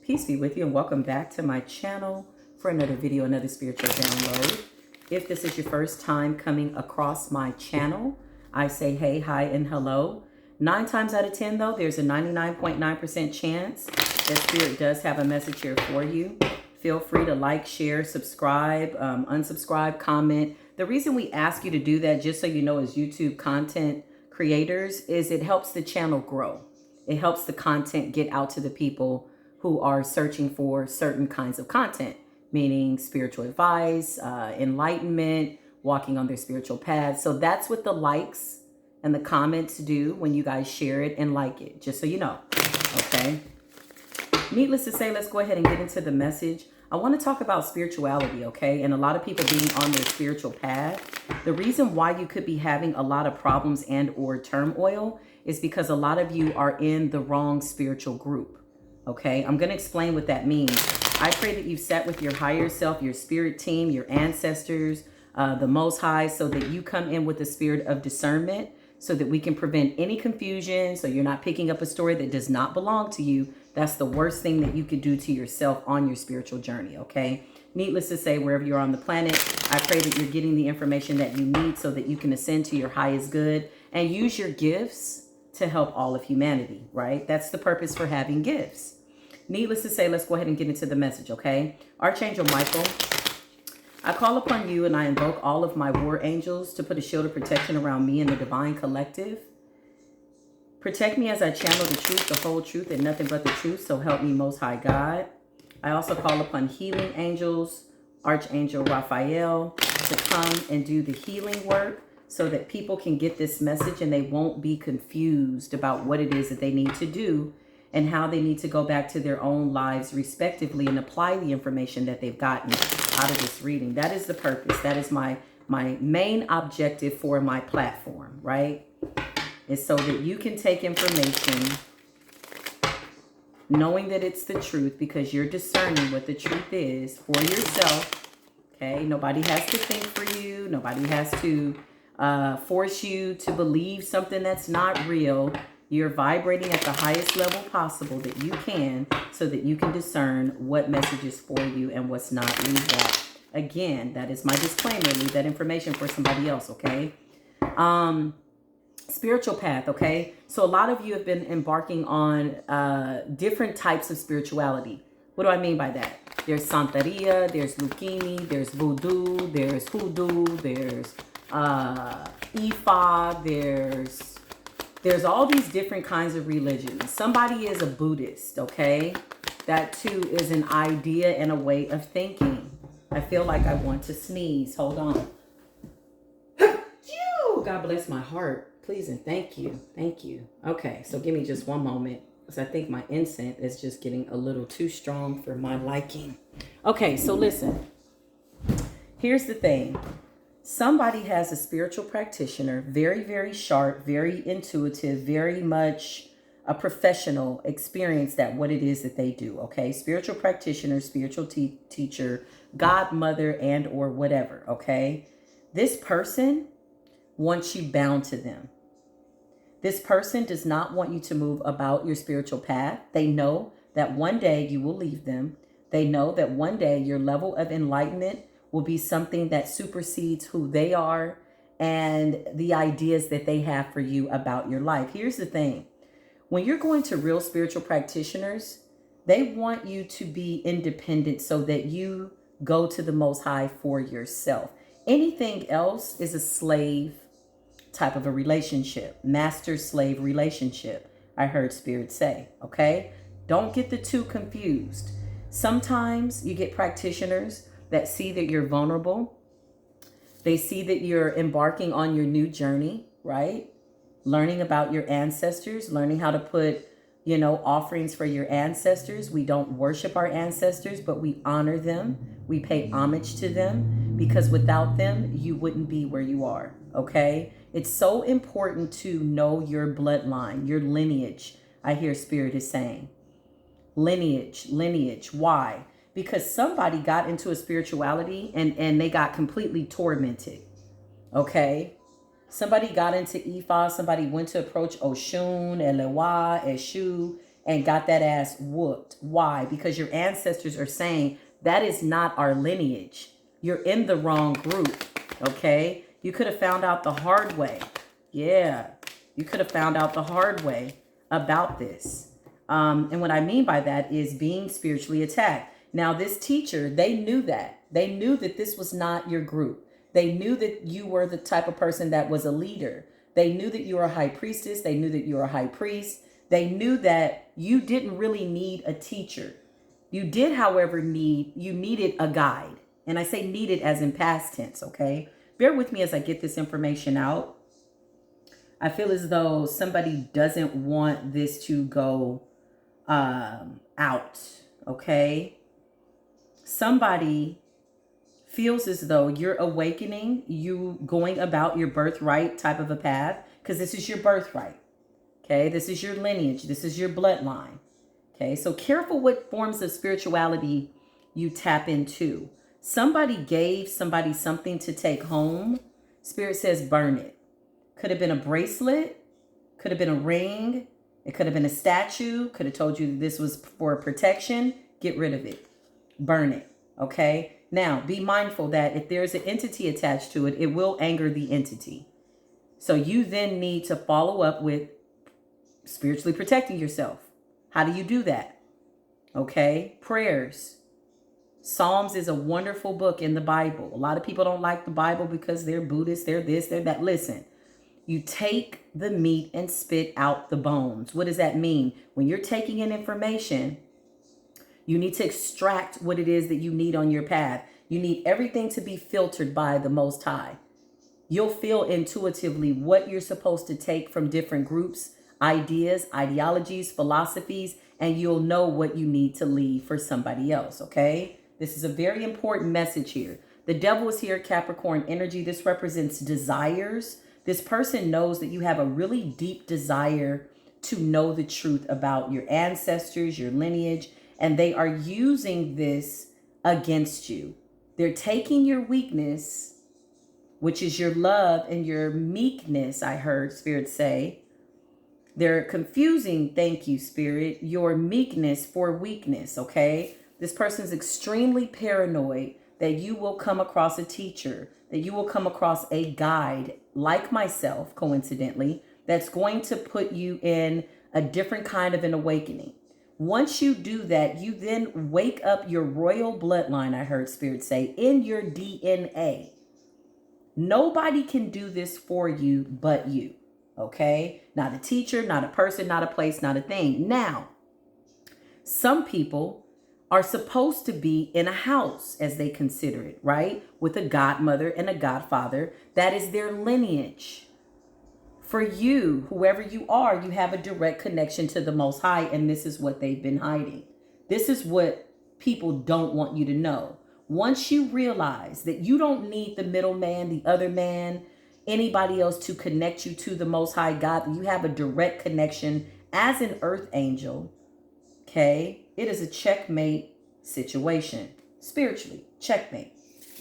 Peace be with you and welcome back to my channel for another video, another spiritual download. If this is your first time coming across my channel, I say hey, hi, and hello. 9 times out of 10 though, there's a 99.9% chance that Spirit does have a message here for you. Feel free to like, share, subscribe, unsubscribe, comment. The reason we ask you to do that, just so you know, as YouTube content creators, is it helps the channel grow. It helps the content get out to the people who are searching for certain kinds of content, meaning spiritual advice, enlightenment, walking on their spiritual path. So that's what the likes and the comments do when you guys share it and like it, just so you know, okay? Needless to say, let's go ahead and get into the message. I want to talk about spirituality, okay? And a lot of people being on their spiritual path. The reason why you could be having a lot of problems and or turmoil is because a lot of you are in the wrong spiritual group, okay? I'm going to explain what that means. I pray that you've sat with your higher self, your spirit team, your ancestors, the Most High, so that you come in with the spirit of discernment so that we can prevent any confusion, so you're not picking up a story that does not belong to you. That's the worst thing that you could do to yourself on your spiritual journey, okay? Needless to say, wherever you're on the planet, I pray that you're getting the information that you need so that you can ascend to your highest good and use your gifts to help all of humanity, right? That's the purpose for having gifts. Needless to say, let's go ahead and get into the message, okay? Archangel Michael, I call upon you and I invoke all of my war angels to put a shield of protection around me and the divine collective. Protect me as I channel the truth, the whole truth, and nothing but the truth, so help me, Most High God. I also call upon healing angels, Archangel Raphael, to come and do the healing work so that people can get this message and they won't be confused about what it is that they need to do and how they need to go back to their own lives respectively and apply the information that they've gotten out of this reading. That is the purpose. That is my main objective for my platform, right? Is so that you can take information knowing that it's the truth because you're discerning what the truth is for yourself, okay? Nobody has to think for you. Nobody has to force you to believe something that's not real. You're vibrating at the highest level possible that you can so that you can discern what message is for you and what's not. Leave that. Again, that is my disclaimer. Leave that information for somebody else, okay? Spiritual path, okay? So a lot of you have been embarking on different types of spirituality. What do I mean by that? There's Santeria, there's Lucchini, there's Voodoo, there's Hoodoo, there's Ifa, there's all these different kinds of religions. Somebody is a Buddhist, okay? That too is an idea and a way of thinking. I feel like I want to sneeze. Hold on. God bless my heart. Please and thank you. Thank you. Okay, so give me just one moment because I think my incense is just getting a little too strong for my liking. Okay, so listen. Here's the thing. Somebody has a spiritual practitioner, very, very sharp, very intuitive, very much a professional, experienced at what it is that they do, okay? Spiritual practitioner, spiritual teacher, godmother, and or whatever, okay? This person wants you bound to them. This person does not want you to move about your spiritual path. They know that one day you will leave them. They know that one day your level of enlightenment will be something that supersedes who they are and the ideas that they have for you about your life. Here's the thing. When you're going to real spiritual practitioners, they want you to be independent so that you go to the Most High for yourself. Anything else is a slave type of a relationship, master-slave relationship, I heard Spirit say, okay? Don't get the two confused. Sometimes you get practitioners that see that you're vulnerable. They see that you're embarking on your new journey, right? Learning about your ancestors, learning how to put, offerings for your ancestors. We don't worship our ancestors, but we honor them. We pay homage to them because without them, you wouldn't be where you are, okay? It's so important to know your bloodline, your lineage, I hear Spirit is saying. Lineage. Why? Because somebody got into a spirituality and they got completely tormented, okay? Somebody got into Ifa, somebody went to approach Oshun, Elewa, Eshu, and got that ass whooped. Why? Because your ancestors are saying that is not our lineage. You're in the wrong group. Okay? You could have found out the hard way. Yeah. You could have found out the hard way about this. And what I mean by that is being spiritually attacked. Now, this teacher, they knew that. They knew that this was not your group. They knew that you were the type of person that was a leader. They knew that you were a high priestess. They knew that you were a high priest. They knew that you didn't really need a teacher. You did, however, needed a guide. And I say needed as in past tense, okay? Bear with me as I get this information out. I feel as though somebody doesn't want this to go out, okay? Somebody feels as though you're awakening, you going about your birthright type of a path, because this is your birthright, okay? This is your lineage. This is your bloodline, okay? So careful what forms of spirituality you tap into. Somebody gave somebody something to take home. Spirit says burn it. Could have been a bracelet, could have been a ring, it could have been a statue, could have told you that this was for protection. Get rid of it. Burn it, okay? Now, be mindful that if there's an entity attached to it, it will anger the entity. So you then need to follow up with spiritually protecting yourself. How do you do that? Okay? Prayers. Psalms is a wonderful book in the Bible. A lot of people don't like the Bible because they're Buddhist, they're this, they're that. Listen. You take the meat and spit out the bones. What does that mean? When you're taking in information, you need to extract what it is that you need on your path. You need everything to be filtered by the Most High. You'll feel intuitively what you're supposed to take from different groups, ideas, ideologies, philosophies, and you'll know what you need to leave for somebody else, okay? This is a very important message here. The devil is here, Capricorn energy. This represents desires. This person knows that you have a really deep desire to know the truth about your ancestors, your lineage, and they are using this against you. They're taking your weakness, which is your love and your meekness, I heard Spirit say. They're confusing, thank you, Spirit, your meekness for weakness, okay? This person's extremely paranoid that you will come across a teacher, that you will come across a guide like myself, coincidentally, that's going to put you in a different kind of an awakening. Once you do that, you then wake up your royal bloodline, I heard Spirit say, in your DNA. Nobody can do this for you but you, okay? Not a teacher, not a person, not a place, not a thing. Now, some people are supposed to be in a house, as they consider it, right? With a godmother and a godfather. That is their lineage. For you, whoever you are, you have a direct connection to the Most High, and this is what they've been hiding. This is what people don't want you to know. Once you realize that you don't need the middleman, the other man, anybody else to connect you to the Most High God, you have a direct connection as an earth angel, okay? It is a checkmate situation. Spiritually, checkmate,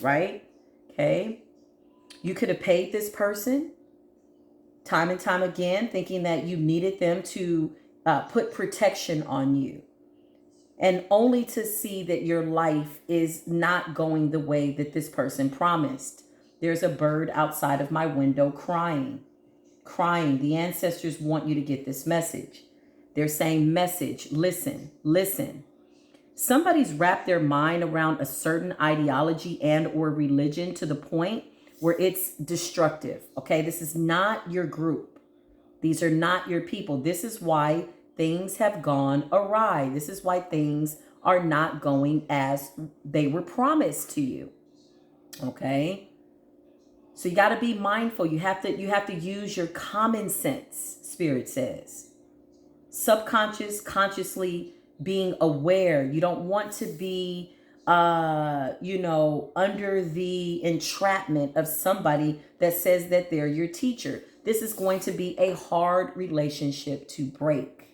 right? Okay? You could have paid this person time and time again, thinking that you needed them to put protection on you. And only to see that your life is not going the way that this person promised. There's a bird outside of my window crying. The ancestors want you to get this message. They're saying, message, listen, listen. Somebody's wrapped their mind around a certain ideology and or religion to the point where it's destructive. Okay, this is not your group. These are not your people. This is why things have gone awry. This is why things are not going as they were promised to you. Okay? So you got to be mindful. You have to use your common sense, Spirit says. Subconscious, consciously being aware. You don't want to be under the entrapment of somebody that says that they're your teacher. This is going to be a hard relationship to break.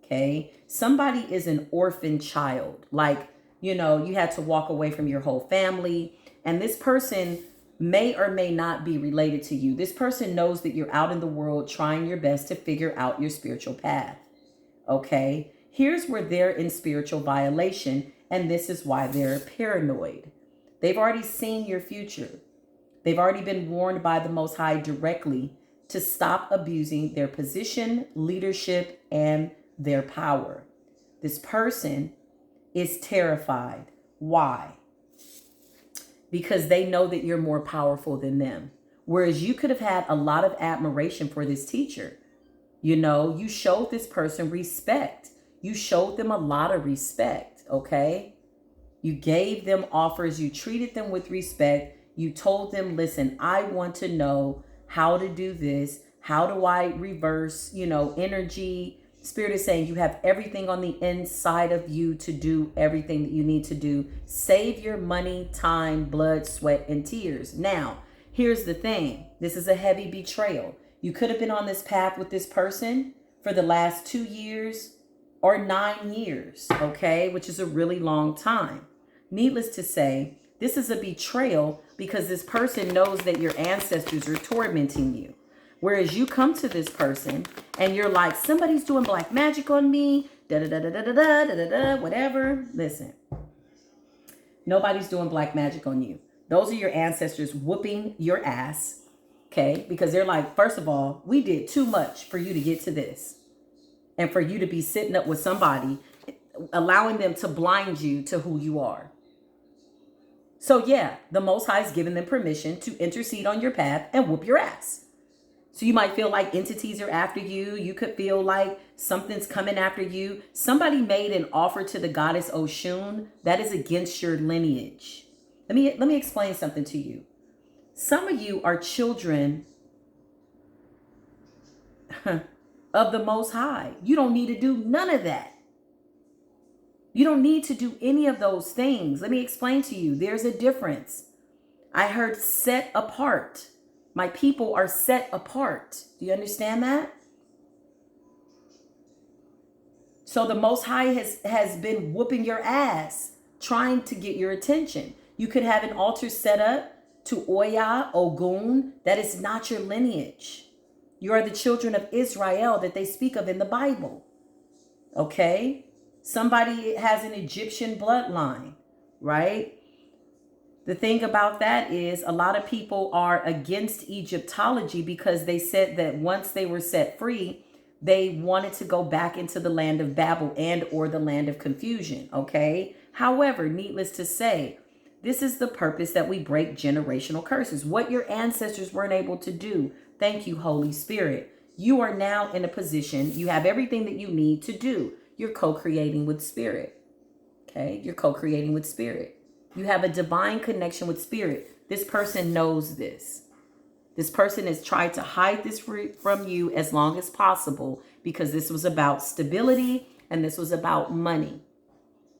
Okay? Somebody is an orphan child. Like, you had to walk away from your whole family, and this person may or may not be related to you. This person knows that you're out in the world trying your best to figure out your spiritual path. Okay? Here's where they're in spiritual violation, and this is why they're paranoid. They've already seen your future. They've already been warned by the Most High directly to stop abusing their position, leadership, and their power. This person is terrified. Why? Because they know that you're more powerful than them. Whereas you could have had a lot of admiration for this teacher. You know, you showed this person respect. You showed them a lot of respect, okay? You gave them offers. You treated them with respect. You told them, listen, I want to know how to do this. How do I reverse, energy? Spirit is saying you have everything on the inside of you to do everything that you need to do. Save your money, time, blood, sweat, and tears. Now, here's the thing. This is a heavy betrayal. You could have been on this path with this person for the last 2 years or 9 years, okay? Which is a really long time. Needless to say, this is a betrayal because this person knows that your ancestors are tormenting you. Whereas you come to this person and you're like, somebody's doing black magic on me, whatever. Listen, nobody's doing black magic on you. Those are your ancestors whooping your ass, okay? Because they're like, first of all, we did too much for you to get to this. And for you to be sitting up with somebody, allowing them to blind you to who you are. So yeah, the Most High has given them permission to intercede on your path and whoop your ass. So you might feel like entities are after you. You could feel like something's coming after you. Somebody made an offer to the goddess Oshun that is against your lineage. Let me explain something to you. Some of you are children of the Most High. You don't need to do none of that. You don't need to do any of those things. Let me explain to you. There's a difference. I heard set apart. My people are set apart. Do you understand that? So the Most High has been whooping your ass, trying to get your attention. You could have an altar set up to Oya, Ogun. That is not your lineage. You are the children of Israel that they speak of in the Bible. Okay? Somebody has an Egyptian bloodline, right? The thing about that is a lot of people are against Egyptology because they said that once they were set free, they wanted to go back into the land of Babel and or the land of confusion, okay? However, needless to say, this is the purpose that we break generational curses. What your ancestors weren't able to do. Thank you, Holy Spirit. You are now in a position, you have everything that you need to do. You're co-creating with Spirit, okay? You're co-creating with Spirit. You have a divine connection with Spirit. This person knows this. This person has tried to hide this from you as long as possible because this was about stability and this was about money.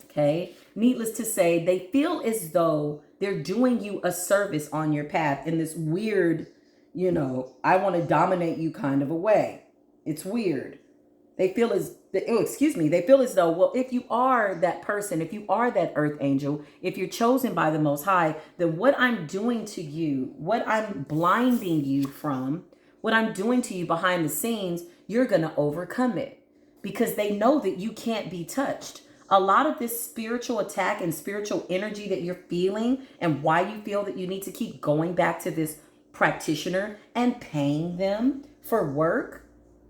Okay? Needless to say, they feel as though they're doing you a service on your path in this weird, I want to dominate you kind of a way. It's weird. They feel they feel as though, well, if you are that person, if you are that earth angel, if you're chosen by the Most High, then what I'm doing to you, what I'm blinding you from, what I'm doing to you behind the scenes, you're going to overcome it because they know that you can't be touched. A lot of this spiritual attack and spiritual energy that you're feeling and why you feel that you need to keep going back to this practitioner and paying them for work,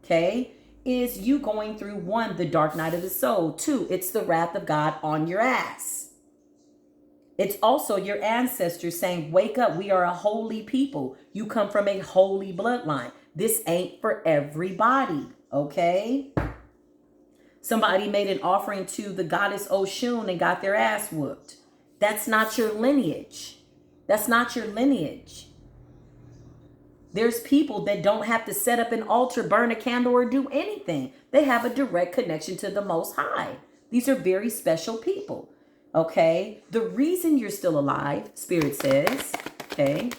okay, is you going through 1, the dark night of the soul. 2, it's the wrath of God on your ass. It's also your ancestors saying, wake up, we are a holy people. You come from a holy bloodline. This ain't for everybody, okay? Somebody made an offering to the goddess Oshun and got their ass whooped. That's not your lineage. That's not your lineage. There's people that don't have to set up an altar, burn a candle, or do anything. They have a direct connection to the Most High. These are very special people, okay? The reason you're still alive, Spirit says, okay,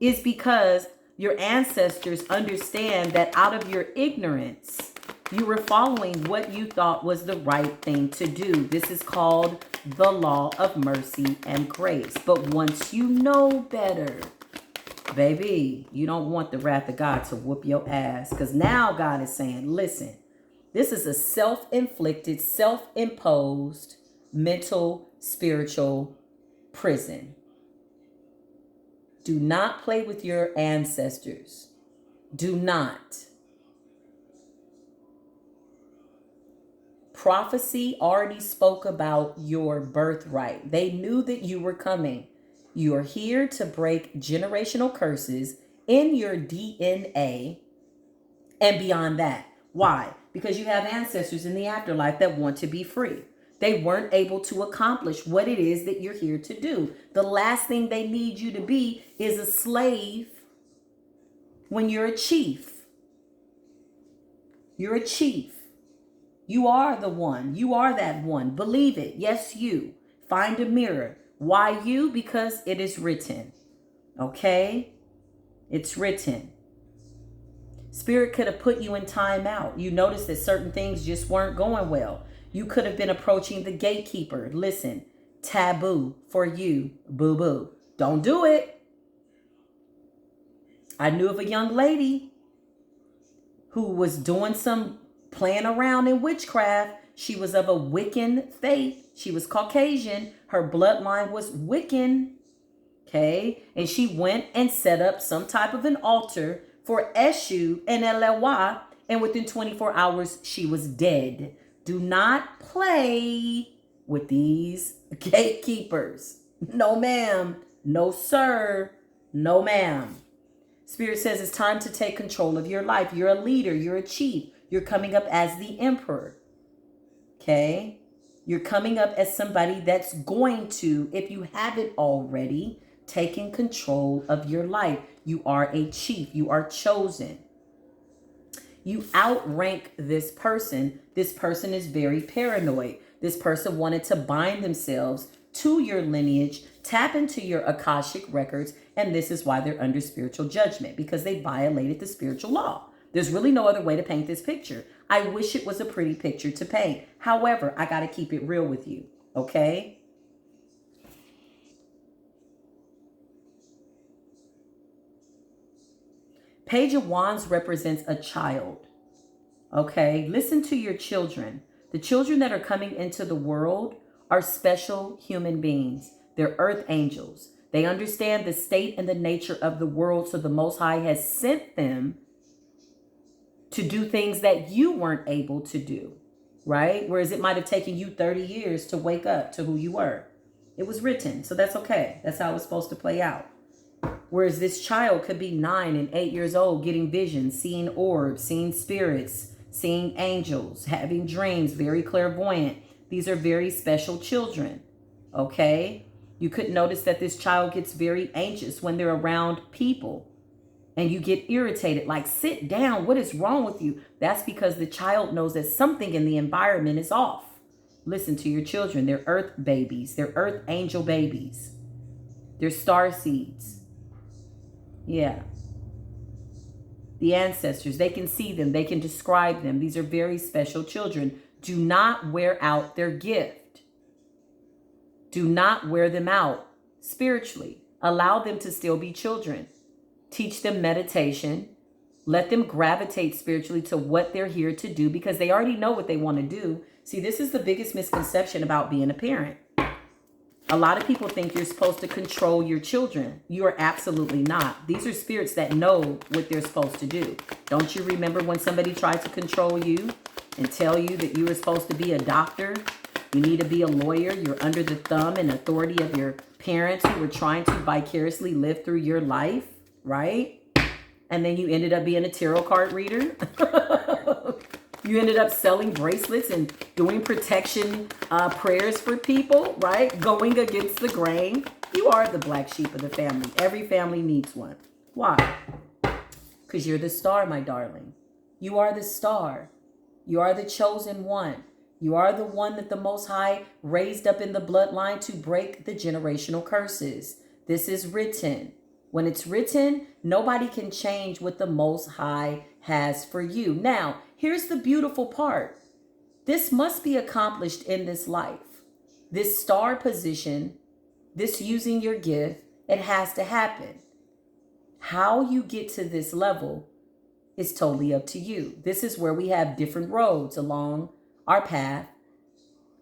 is because your ancestors understand that out of your ignorance, you were following what you thought was the right thing to do. This is called the law of mercy and grace. But once you know better, baby, you don't want the wrath of God to whoop your ass. Because now God is saying, listen, This is a self-inflicted, self-imposed mental, spiritual prison. Do not play with your ancestors. Do not. Prophecy already spoke about your birthright. They knew that you were coming. You are here to break generational curses in your DNA and beyond that. Why? Because you have ancestors in the afterlife that want to be free. They weren't able to accomplish what it is that you're here to do. The last thing they need you to be is a slave when you're a chief. You're a chief. You are the one. You are that one. Believe it. Yes, you. Find a mirror. Why you? Because it is written. Okay? It's written. Spirit could have put you in timeout. You noticed that certain things just weren't going well. You could have been approaching the gatekeeper. Listen, taboo for you, boo-boo. Don't do it. I knew of a young lady who was doing some playing around in witchcraft. She was of a Wiccan faith. She was Caucasian. Her bloodline was Wiccan. Okay. And she went and set up some type of an altar for Eshu and Elewa. And within 24 hours, she was dead. Do not play with these gatekeepers. No, ma'am. No, sir. No, ma'am. Spirit says it's time to take control of your life. You're a leader. You're a chief. You're coming up as the emperor. Okay? You're coming up as somebody that's going to, if you haven't already, taken control of your life. You are a chief. You are chosen. You outrank this person. This person is very paranoid. This person wanted to bind themselves to your lineage, tap into your Akashic records, and this is why they're under spiritual judgment, because they violated the spiritual law. There's really no other way to paint this picture. I wish it was a pretty picture to paint. However, I got to keep it real with you, okay? Page of Wands represents a child, okay? Listen to your children. The children that are coming into the world are special human beings. They're earth angels. They understand the state and the nature of the world, so the Most High has sent them to do things that you weren't able to do, right? Whereas it might have taken you 30 years to wake up to who you were. It was written, so that's okay. That's how it's supposed to play out. Whereas this child could be 9 and 8 years old, getting visions, seeing orbs, seeing spirits, seeing angels, having dreams, very clairvoyant. These are very special children, okay? You could notice that this child gets very anxious when they're around people. And you get irritated, like, sit down. What is wrong with you? That's because the child knows that something in the environment is off. Listen to your children. They're earth babies. They're earth angel babies. They're star seeds. Yeah. The ancestors, they can see them. They can describe them. These are very special children. Do not wear out their gift. Do not wear them out spiritually. Allow them to still be children. Teach them meditation. Let them gravitate spiritually to what they're here to do, because they already know what they want to do. See, this is the biggest misconception about being a parent. A lot of people think you're supposed to control your children. You are absolutely not. These are spirits that know what they're supposed to do. Don't you remember when somebody tried to control you and tell you that you were supposed to be a doctor? You need to be a lawyer. You're under the thumb and authority of your parents who were trying to vicariously live through your life, right? And then you ended up being a tarot card reader. You ended up selling bracelets and doing protection prayers for people, right? Going against the grain. You are the black sheep of the family. Every family needs one. Why? Because you're the star, my darling. You are the star. You are the chosen one. You are the one that the Most High raised up in the bloodline to break the generational curses. This is written. When it's written, nobody can change what the Most High has for you. Now, here's the beautiful part. This must be accomplished in this life. This star position, this using your gift, it has to happen. How you get to this level It's totally up to you. This is where we have different roads along our path,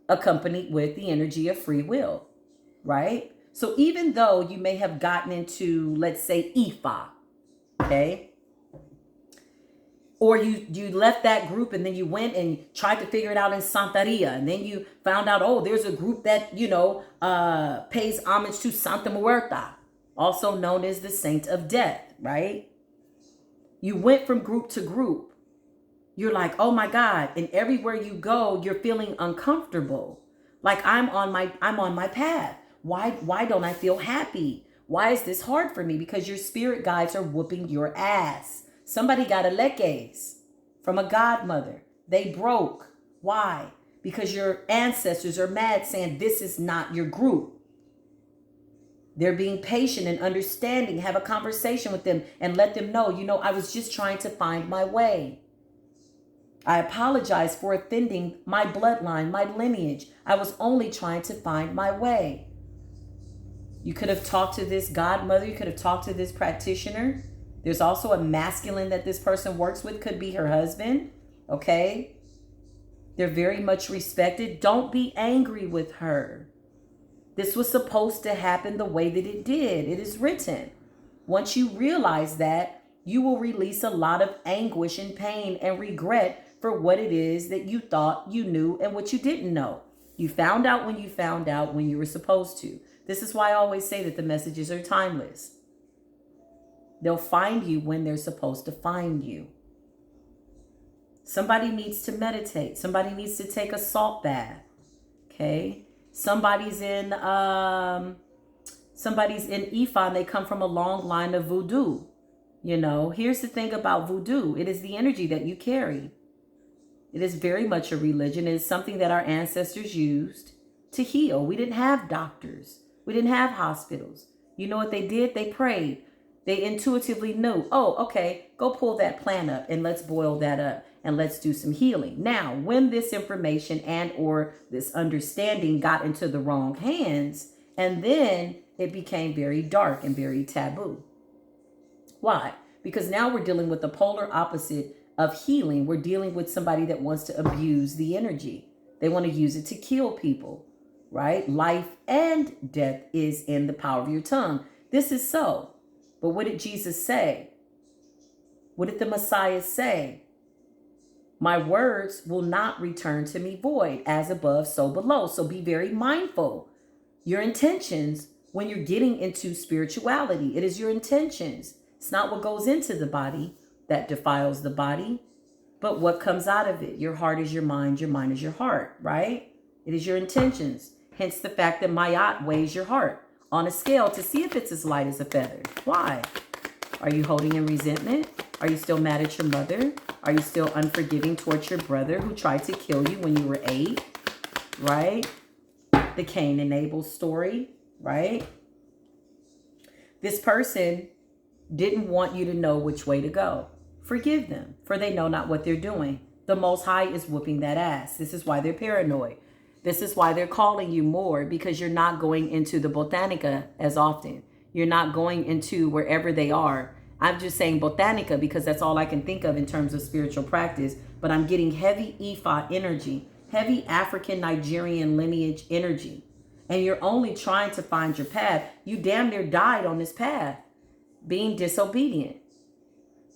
accompanied with the energy of free will, right? So even though you may have gotten into, let's say, Ifa, okay? Or you left that group and then you went and tried to figure it out in Santeria. And then you found out, oh, there's a group that, pays homage to Santa Muerta, also known as the Saint of Death, right? You went from group to group. You're like, oh my God. And everywhere you go, you're feeling uncomfortable. Like I'm on my path. Why don't I feel happy? Why is this hard for me? Because your spirit guides are whooping your ass. Somebody got a leques from a godmother. They broke. Why? Because your ancestors are mad saying this is not your group. They're being patient and understanding. Have a conversation with them and let them know, I was just trying to find my way. I apologize for offending my bloodline, my lineage. I was only trying to find my way. You could have talked to this godmother. You could have talked to this practitioner. There's also a masculine that this person works with. Could be her husband. Okay? They're very much respected. Don't be angry with her. This was supposed to happen the way that it did. It is written. Once you realize that, you will release a lot of anguish and pain and regret for what it is that you thought you knew and what you didn't know. You found out when you were supposed to. This is why I always say that the messages are timeless. They'll find you when they're supposed to find you. Somebody needs to meditate. Somebody needs to take a salt bath. Okay? Somebody's in Ifa and they come from a long line of voodoo. Here's the thing about voodoo. It is the energy that you carry. It is very much a religion. It is something that our ancestors used to heal. We didn't have doctors. We didn't have hospitals. You know what they did? They prayed. They intuitively knew, oh, okay, go pull that plant up and let's boil that up and let's do some healing. Now, when this information and or this understanding got into the wrong hands, and then it became very dark and very taboo. Why? Because now we're dealing with the polar opposite of healing. We're dealing with somebody that wants to abuse the energy. They want to use it to kill people, right? Life and death is in the power of your tongue. This is so. But what did Jesus say? What did the Messiah say? My words will not return to me void, as above, so below. So be very mindful. Your intentions when you're getting into spirituality, it is your intentions. It's not what goes into the body that defiles the body, but what comes out of it. Your heart is your mind is your heart, right? It is your intentions. Hence the fact that Mayat weighs your heart on a scale to see if it's as light as a feather. Why? Are you holding in resentment? Are you still mad at your mother? Are you still unforgiving towards your brother who tried to kill you when you were 8? Right? The Cain and Abel story, right? This person didn't want you to know which way to go. Forgive them, for they know not what they're doing. The Most High is whooping that ass. This is why they're paranoid. This is why they're calling you more, because you're not going into the Botanica as often. You're not going into wherever they are. I'm just saying Botanica because that's all I can think of in terms of spiritual practice. But I'm getting heavy Ifa energy, heavy African Nigerian lineage energy. And you're only trying to find your path. You damn near died on this path, being disobedient.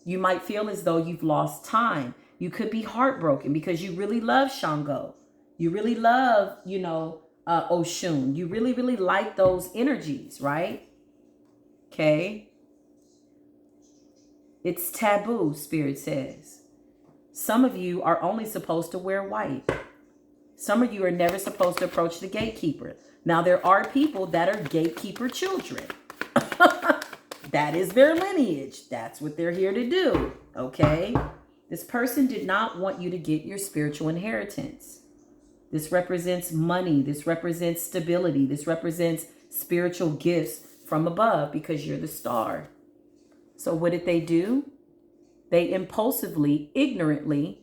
You might feel as though you've lost time. You could be heartbroken because you really love Shango. You really love, Oshun. You really, really like those energies, right? Okay. It's taboo, Spirit says. Some of you are only supposed to wear white. Some of you are never supposed to approach the gatekeeper. Now, there are people that are gatekeeper children. That is their lineage. That's what they're here to do, okay? This person did not want you to get your spiritual inheritance. This represents money. This represents stability. This represents spiritual gifts from above because you're the star. So what did they do? They impulsively, ignorantly,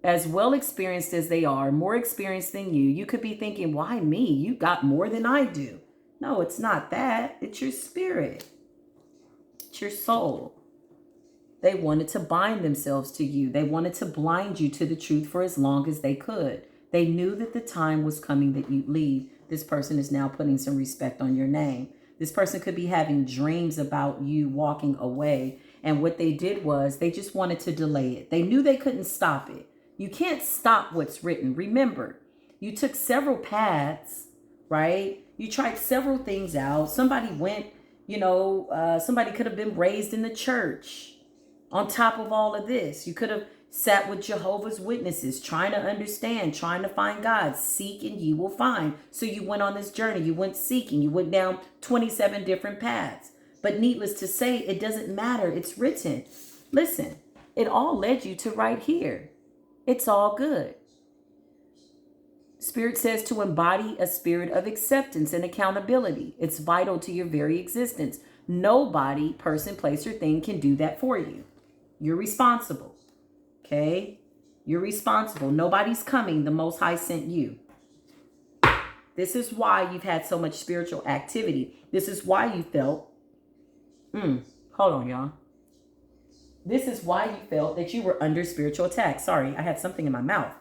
as well experienced as they are, more experienced than you. You could be thinking, why me? You got more than I do. No, it's not that. It's your spirit. It's your soul. They wanted to bind themselves to you. They wanted to blind you to the truth for as long as they could. They knew that the time was coming that you'd leave. This person is now putting some respect on your name. This person could be having dreams about you walking away. And what they did was they just wanted to delay it. They knew they couldn't stop it. You can't stop what's written. Remember, you took several paths, right? You tried several things out. Somebody went, somebody could have been raised in the church. On top of all of this, you could have sat with Jehovah's Witnesses, trying to understand, trying to find God. Seek and you will find. So you went on this journey. You went seeking. You went down 27 different paths. But needless to say, it doesn't matter. It's written. Listen, it all led you to right here. It's all good. Spirit says to embody a spirit of acceptance and accountability. It's vital to your very existence. Nobody, person, place, or thing can do that for you. You're responsible. Okay? You're responsible. Nobody's coming. The Most High sent you. This is why you've had so much spiritual activity. This is why you felt, hold on, y'all. This is why you felt that you were under spiritual attack. Sorry, I had something in my mouth.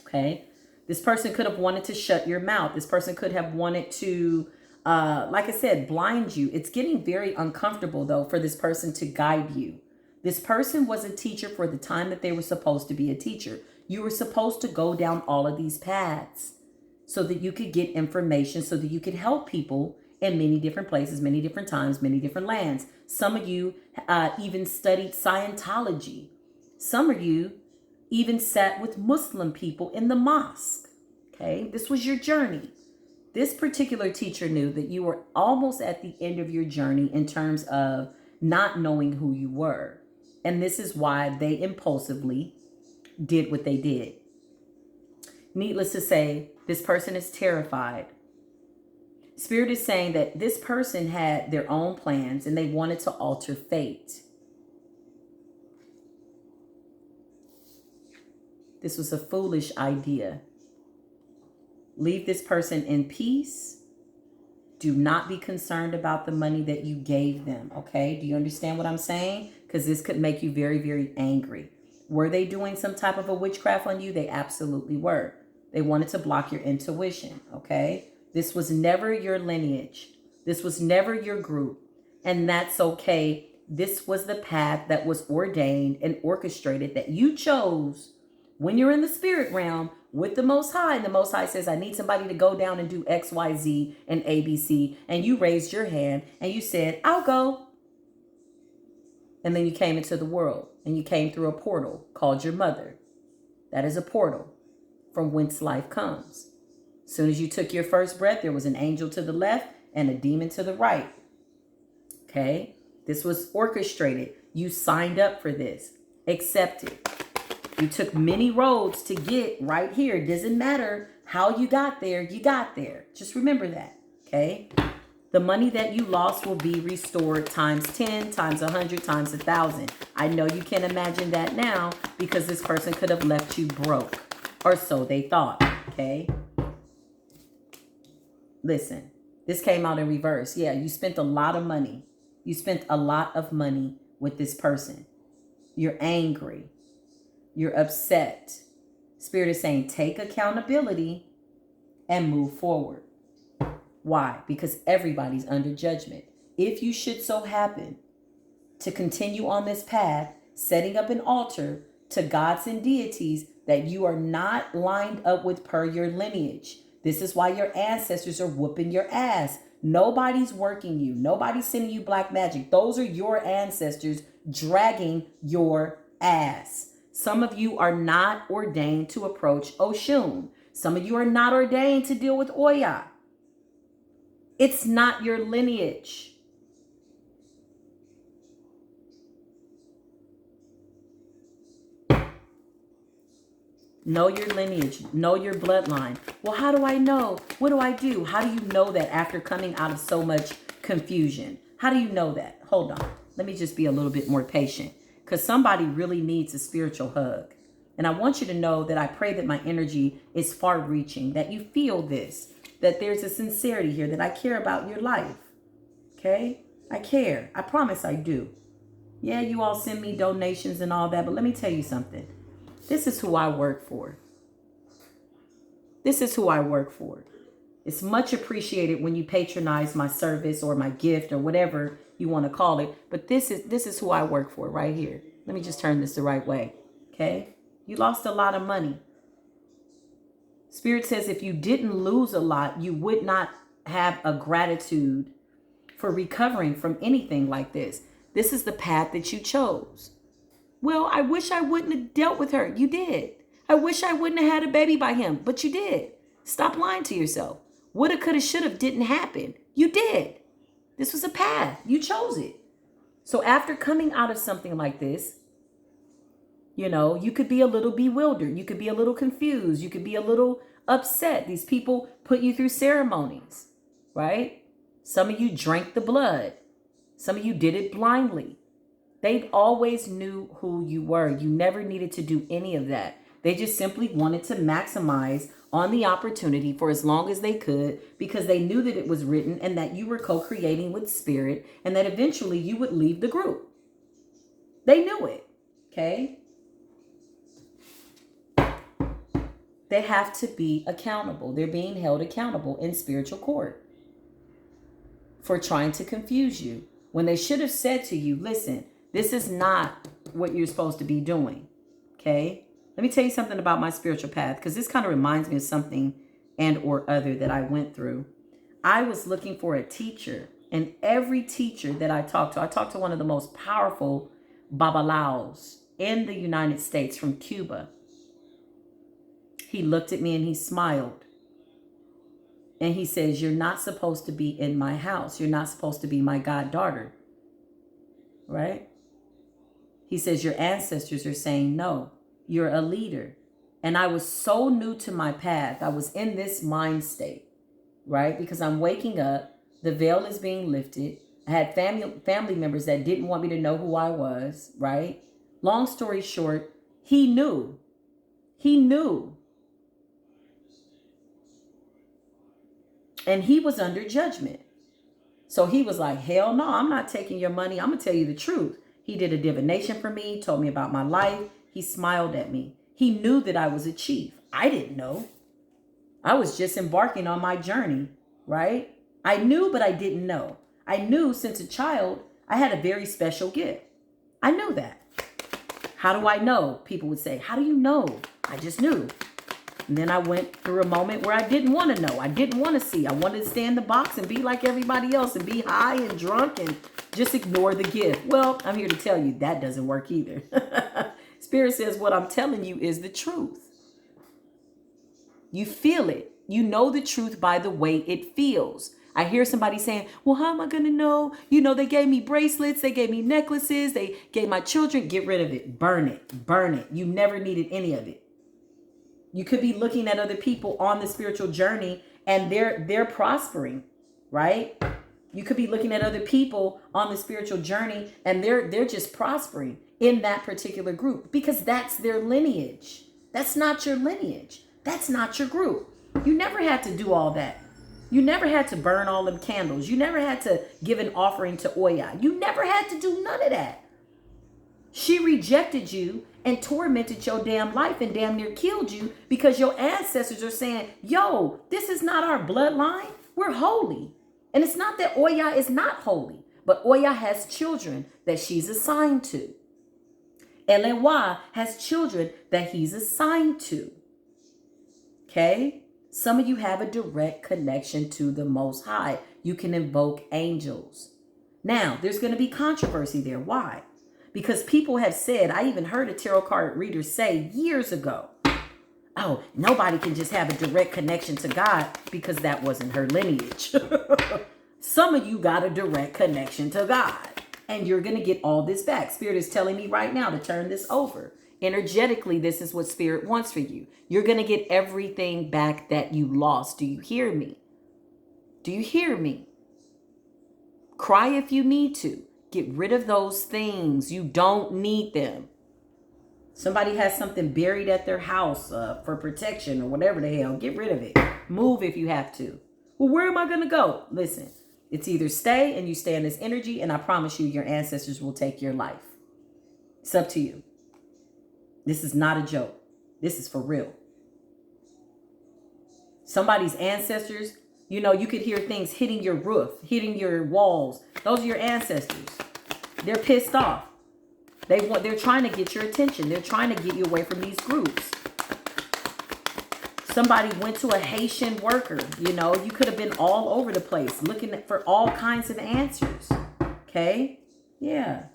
Okay? This person could have wanted to shut your mouth. This person could have wanted to, like I said, blind you. It's getting very uncomfortable, though, for this person to guide you. This person was a teacher for the time that they were supposed to be a teacher. You were supposed to go down all of these paths so that you could get information, so that you could help people in many different places, many different times, many different lands. Some of you even studied Scientology. Some of you even sat with Muslim people in the mosque. Okay, this was your journey. This particular teacher knew that you were almost at the end of your journey in terms of not knowing who you were. And this is why they impulsively did what they did. Needless to say, this person is terrified. Spirit is saying that this person had their own plans and they wanted to alter fate. This was a foolish idea. Leave this person in peace. Do not be concerned about the money that you gave them, okay? Do you understand what I'm saying? Because this could make you very, very angry. Were they doing some type of a witchcraft on you? They absolutely were. They wanted to block your intuition, okay? This was never your lineage. This was never your group. And that's okay. This was the path that was ordained and orchestrated that you chose when you're in the spirit realm with the Most High. And the Most High says, I need somebody to go down and do X, Y, Z, and ABC. And you raised your hand and you said, I'll go. And then you came into the world and you came through a portal called your mother. That is a portal from whence life comes. As soon as you took your first breath, there was an angel to the left and a demon to the right. Okay? This was orchestrated. You signed up for this. Accept it. You took many roads to get right here. It doesn't matter how you got there. You got there. Just remember that. Okay? The money that you lost will be restored times 10, times 100, times 1,000. I know you can't imagine that now because this person could have left you broke. Or so they thought. Okay? Listen, this came out in reverse. Yeah, you spent a lot of money. You spent a lot of money with this person. You're angry. You're upset. Spirit is saying, take accountability and move forward. Why? Because everybody's under judgment. If you should so happen to continue on this path, setting up an altar to gods and deities that you are not lined up with per your lineage. This is why your ancestors are whooping your ass. Nobody's working you. Nobody's sending you black magic. Those are your ancestors dragging your ass. Some of you are not ordained to approach Oshun. Some of you are not ordained to deal with Oya. It's not your lineage. Know your lineage. Know your bloodline. Well, how do I know? What do I do? How do you know that after coming out of so much confusion? How do you know that? Hold on. Let me just be a little bit more patient because somebody really needs a spiritual hug. And I want you to know that I pray that my energy is far reaching, that you feel this, that there's a sincerity here, that I care about your life. Okay? I care. I promise I do. Yeah, you all send me donations and all that, but let me tell you something. This is who I work for. This is who I work for. It's much appreciated when you patronize my service or my gift or whatever you want to call it. But this is who I work for right here. Let me just turn this the right way. Okay? You lost a lot of money. Spirit says if you didn't lose a lot, you would not have a gratitude for recovering from anything like this. This is the path that you chose. Well, I wish I wouldn't have dealt with her. You did. I wish I wouldn't have had a baby by him, but you did. Stop lying to yourself. Woulda, coulda, shoulda didn't happen. You did. This was a path. You chose it. So after coming out of something like this, you could be a little bewildered. You could be a little confused. You could be a little upset. These people put you through ceremonies, right? Some of you drank the blood. Some of you did it blindly. They always knew who you were. You never needed to do any of that. They just simply wanted to maximize on the opportunity for as long as they could because they knew that it was written and that you were co-creating with spirit and that eventually you would leave the group. They knew it, okay? They have to be accountable. They're being held accountable in spiritual court for trying to confuse you when they should have said to you, listen, this is not what you're supposed to be doing, okay? Let me tell you something about my spiritual path because this kind of reminds me of something and or other that I went through. I was looking for a teacher, and every teacher that I talked to one of the most powerful babalaos in the United States from Cuba. He looked at me and he smiled. And he says, you're not supposed to be in my house. You're not supposed to be my goddaughter. Right? He says, your ancestors are saying no. You're a leader. And I was so new to my path. I was in this mind state, right? Because I'm waking up. The veil is being lifted. I had family members that didn't want me to know who I was, right? Long story short, he knew. He knew. And he was under judgment. So he was like, hell no, I'm not taking your money. I'm going to tell you the truth. He did a divination for me, told me about my life. He smiled at me. He knew that I was a chief. I didn't know. I was just embarking on my journey, right? I knew, but I didn't know. I knew since a child, I had a very special gift. I knew that. How do I know? People would say, how do you know? I just knew. And then I went through a moment where I didn't want to know. I didn't want to see. I wanted to stay in the box and be like everybody else and be high and drunk and just ignore the gift. Well, I'm here to tell you that doesn't work either. Spirit says what I'm telling you is the truth. You feel it. You know the truth by the way it feels. I hear somebody saying, well, how am I going to know? They gave me bracelets. They gave me necklaces. They gave my children. Get rid of it. Burn it. Burn it. You never needed any of it. You could be looking at other people on the spiritual journey and they're prospering, right? You could be looking at other people on the spiritual journey and they're just prospering in that particular group because that's their lineage. That's not your lineage. That's not your group. You never had to do all that. You never had to burn all them candles. You never had to give an offering to Oya. You never had to do none of that. She rejected you and tormented your damn life and damn near killed you because your ancestors are saying, yo, this is not our bloodline. We're holy. And it's not that Oya is not holy, but Oya has children that she's assigned to. Elewa has children that he's assigned to. Okay? Some of you have a direct connection to the Most High. You can invoke angels. Now, there's going to be controversy there. Why? Because people have said, I even heard a tarot card reader say years ago, oh, nobody can just have a direct connection to God because that wasn't her lineage. Some of you got a direct connection to God and you're going to get all this back. Spirit is telling me right now to turn this over. Energetically, this is what Spirit wants for you. You're going to get everything back that you lost. Do you hear me? Do you hear me? Cry if you need to. Get rid of those things. You don't need them. Somebody has something buried at their house for protection or whatever the hell. Get rid of it. Move if you have to. Well, where am I going to go? Listen, it's either stay and you stay in this energy and I promise you your ancestors will take your life. It's up to you. This is not a joke. This is for real. Somebody's ancestors, you know, you could hear things hitting your roof, hitting your walls. Those are your ancestors. They're pissed off. They're trying to get your attention. They're trying to get you away from these groups. Somebody went to a Haitian worker. You know, you could have been all over the place looking for all kinds of answers. Okay? Yeah.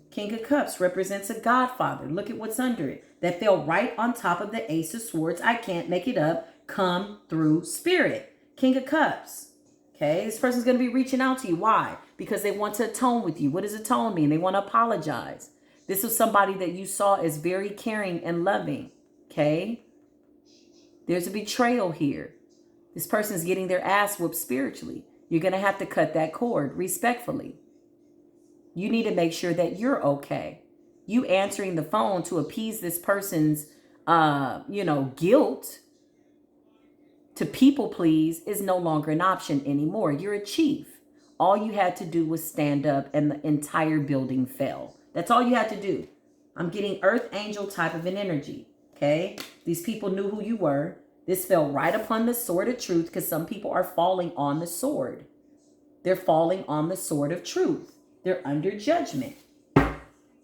King of Cups represents a godfather. Look at what's under it. That fell right on top of the Ace of Swords. I can't make it up. Come through spirit. King of Cups. Okay? This person's going to be reaching out to you. Why? Because they want to atone with you. What does atone mean? They want to apologize. This is somebody that you saw as very caring and loving. Okay? There's a betrayal here. This person's getting their ass whooped spiritually. You're going to have to cut that cord respectfully. You need to make sure that you're okay. You answering the phone to appease this person's, guilt, to people please, is no longer an option anymore. You're a chief. All you had to do was stand up and the entire building fell. That's all you had to do. I'm getting earth angel type of an energy. Okay? These people knew who you were. This fell right upon the sword of truth because some people are falling on the sword. They're falling on the sword of truth. They're under judgment.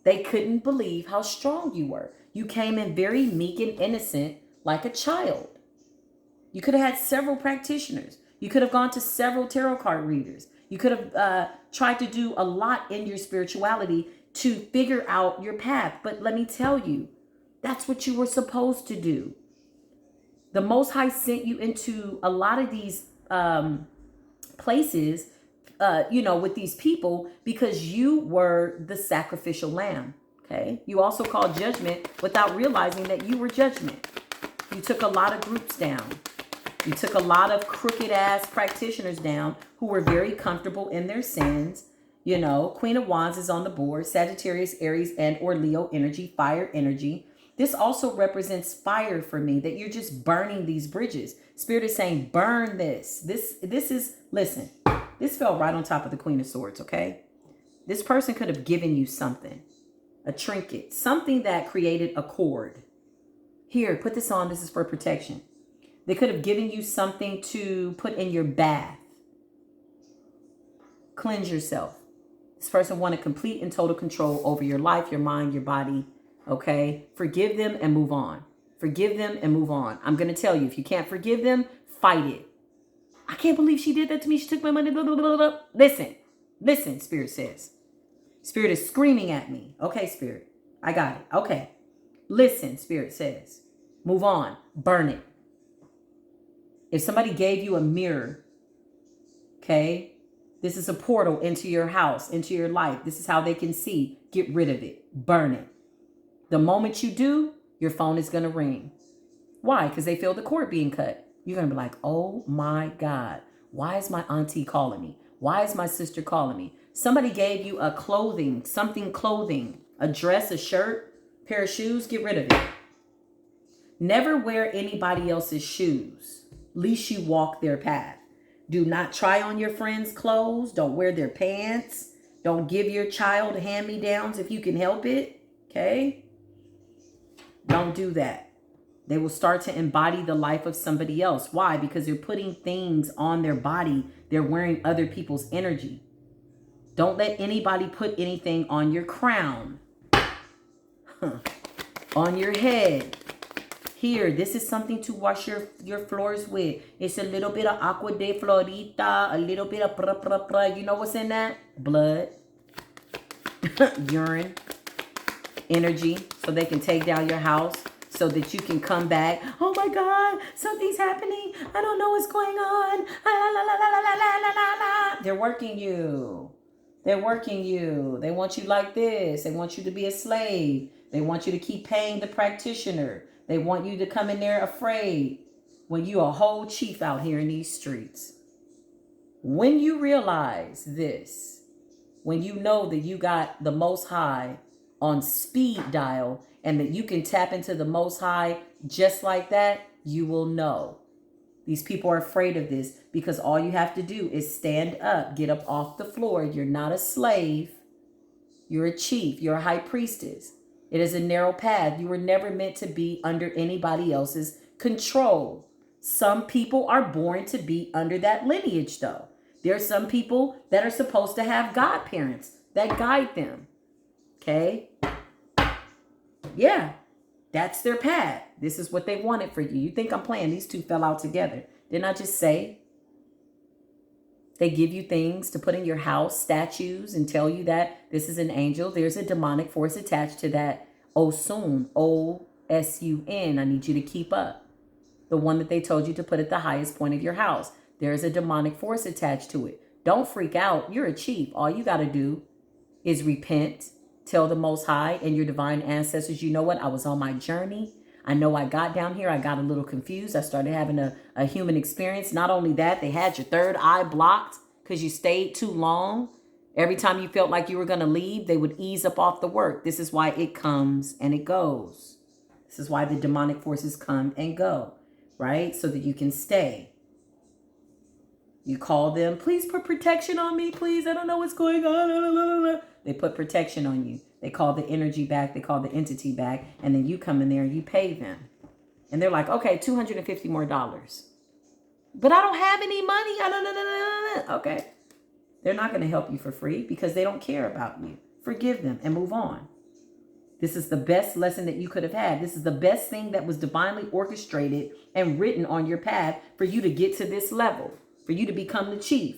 They couldn't believe how strong you were. You came in very meek and innocent like a child. You could have had several practitioners. You could have gone to several tarot card readers. You could have tried to do a lot in your spirituality to figure out your path. But let me tell you, that's what you were supposed to do. The Most High sent you into a lot of these places, with these people because you were the sacrificial lamb. Okay. You also called judgment without realizing that you were judgment. You took a lot of groups down. You took a lot of crooked ass practitioners down who were very comfortable in their sins. You know, Queen of Wands is on the board. Sagittarius, Aries, and or Leo energy, fire energy. This also represents fire for me, that you're just burning these bridges. Spirit is saying, burn this. This is, listen, this fell right on top of the Queen of Swords, okay? This person could have given you something, a trinket, something that created a cord. Here, put this on. This is for protection. They could have given you something to put in your bath. Cleanse yourself. This person wanted complete and total control over your life, your mind, your body. Okay? Forgive them and move on. Forgive them and move on. I'm going to tell you, if you can't forgive them, fight it. I can't believe she did that to me. She took my money. Blah, blah, blah, blah. Listen, Spirit says. Spirit is screaming at me. Okay, Spirit. I got it. Okay. Listen, Spirit says. Move on. Burn it. If somebody gave you a mirror, okay, this is a portal into your house, into your life. This is how they can see. Get rid of it. Burn it. The moment you do, your phone is going to ring. Why? Because they feel the cord being cut. You're going to be like, oh my God, why is my auntie calling me? Why is my sister calling me? Somebody gave you a clothing, a dress, a shirt, pair of shoes. Get rid of it. Never wear anybody else's shoes. Least you walk their path. Do not try on your friends' clothes. Don't wear their pants. Don't give your child hand-me-downs if you can help it. Okay? Don't do that. They will start to embody the life of somebody else. Why? Because they're putting things on their body. They're wearing other people's energy. Don't let anybody put anything on your crown. On your head. Here, this is something to wash your floors with. It's a little bit of agua de florita, a little bit of you know what's in that? Blood, urine, energy, so they can take down your house, so that you can come back. Oh my God, something's happening. I don't know what's going on. They're working you. They're working you. They want you like this. They want you to be a slave. They want you to keep paying the practitioner. They want you to come in there afraid when you a whole chief out here in these streets. When you realize this, when you know that you got the Most High on speed dial and that you can tap into the Most High just like that, you will know. These people are afraid of this because all you have to do is stand up, get up off the floor. You're not a slave. You're a chief. You're a high priestess. It is a narrow path. You were never meant to be under anybody else's control. Some people are born to be under that lineage, though. There are some people that are supposed to have godparents that guide them. Okay? Yeah, that's their path. This is what they wanted for you. You think I'm playing? These two fell out together. Didn't I just say? They give you things to put in your house, statues, and tell you that this is an angel. There's a demonic force attached to that Osun, O-S-U-N. I need you to keep up. The one that they told you to put at the highest point of your house. There's a demonic force attached to it. Don't freak out. You're a chief. All you got to do is repent, tell the Most High and your divine ancestors, you know what? I was on my journey. I know I got down here. I got a little confused. I started having a human experience. Not only that, they had your third eye blocked because you stayed too long. Every time you felt like you were going to leave, they would ease up off the work. This is why it comes and it goes. This is why the demonic forces come and go, right? So that you can stay. You call them, please put protection on me, please. I don't know what's going on. They put protection on you. They call the energy back. They call the entity back. And then you come in there and you pay them. And they're like, okay, $250 more. But I don't have any money. Okay. They're not going to help you for free because they don't care about you. Forgive them and move on. This is the best lesson that you could have had. This is the best thing that was divinely orchestrated and written on your path for you to get to this level, for you to become the chief,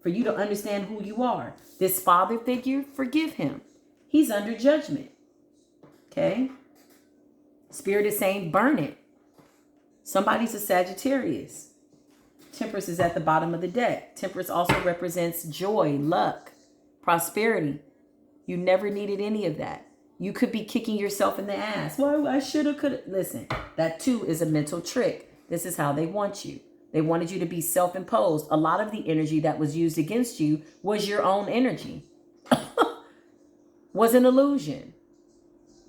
for you to understand who you are. This father figure, forgive him. He's under judgment. Okay? Spirit is saying, burn it. Somebody's a Sagittarius. Temperance is at the bottom of the deck. Temperance also represents joy, luck, prosperity. You never needed any of that. You could be kicking yourself in the ass. Well, I should have, could have. Listen, that too is a mental trick. This is how they want you. They wanted you to be self-imposed. A lot of the energy that was used against you was your own energy. Was an illusion.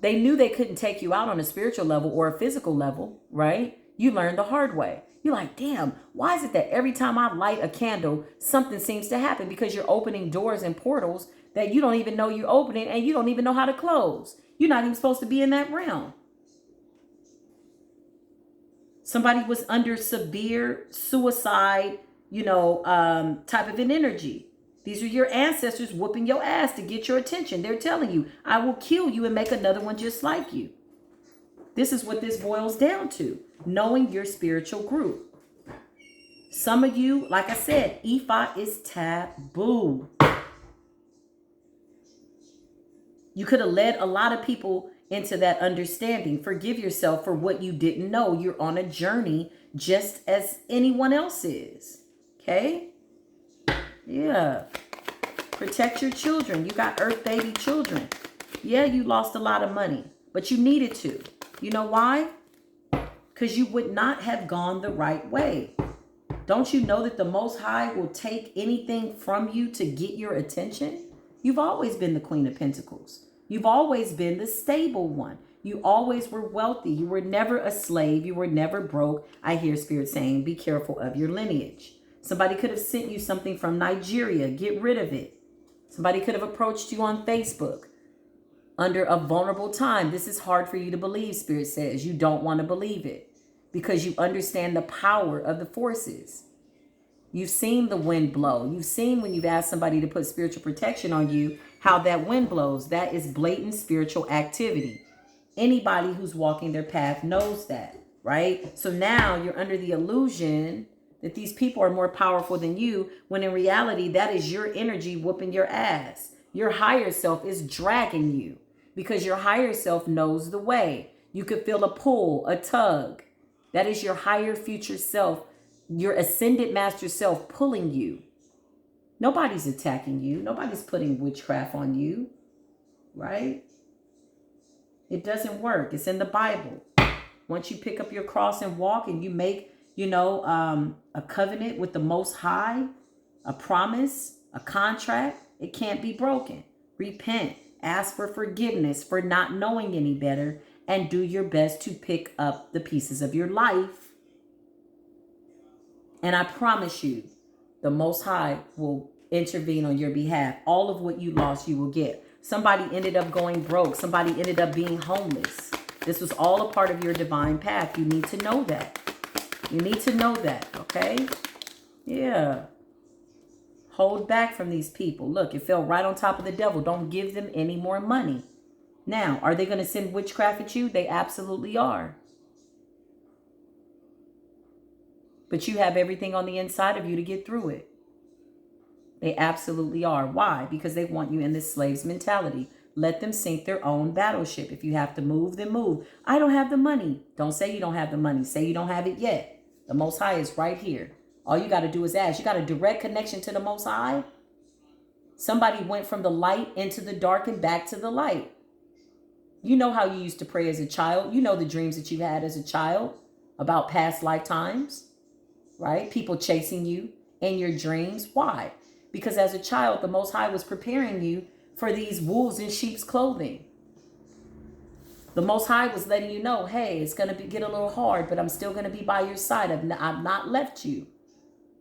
They knew they couldn't take you out on a spiritual level or a physical level, right? You learned the hard way. You're like, damn, why is it that every time I light a candle, something seems to happen? Because you're opening doors and portals that you don't even know you're opening and you don't even know how to close. You're not even supposed to be in that realm. Somebody was under severe suicide, type of an energy. These are your ancestors whooping your ass to get your attention. They're telling you, I will kill you and make another one just like you. This is what this boils down to, knowing your spiritual group. Some of you, like I said, Ifa is taboo. You could have led a lot of people into that understanding. Forgive yourself for what you didn't know. You're on a journey just as anyone else is. Okay? Yeah. Protect your children. You got earth baby children. Yeah, you lost a lot of money, but you needed to. You know why? Because you would not have gone the right way. Don't you know that the Most High will take anything from you to get your attention? You've always been the Queen of Pentacles. You've always been the stable one. You always were wealthy. You were never a slave. You were never broke. I hear Spirit saying, be careful of your lineage. Somebody could have sent you something from Nigeria. Get rid of it. Somebody could have approached you on Facebook under a vulnerable time. This is hard for you to believe, Spirit says. You don't want to believe it because you understand the power of the forces. You've seen the wind blow. You've seen when you've asked somebody to put spiritual protection on you, how that wind blows. That is blatant spiritual activity. Anybody who's walking their path knows that, right? So now you're under the illusion that these people are more powerful than you, when in reality, that is your energy whooping your ass. Your higher self is dragging you because your higher self knows the way. You could feel a pull, a tug. That is your higher future self, your ascended master self pulling you. Nobody's attacking you. Nobody's putting witchcraft on you, right? It doesn't work. It's in the Bible. Once you pick up your cross and walk and you make, a covenant with the Most High, a promise, a contract, it can't be broken. Repent. Ask for forgiveness for not knowing any better and do your best to pick up the pieces of your life. And I promise you, the Most High will intervene on your behalf. All of what you lost, you will get. Somebody ended up going broke. Somebody ended up being homeless. This was all a part of your divine path. You need to know that. You need to know that, okay? Yeah. Hold back from these people. Look, it fell right on top of the devil. Don't give them any more money. Now, are they going to send witchcraft at you? They absolutely are. But you have everything on the inside of you to get through it. They absolutely are. Why? Because they want you in this slave's mentality. Let them sink their own battleship. If you have to move, then move. I don't have the money. Don't say you don't have the money. Say you don't have it yet. The Most High is right here. All you got to do is ask. You got a direct connection to the Most High. Somebody went from the light into the dark and back to the light. You know how you used to pray as a child. You know the dreams that you had as a child about past lifetimes, right? People chasing you in your dreams. Why? Because as a child, the Most High was preparing you for these wolves in sheep's clothing. The Most High was letting you know, hey, it's going to get a little hard, but I'm still going to be by your side. I've not left you.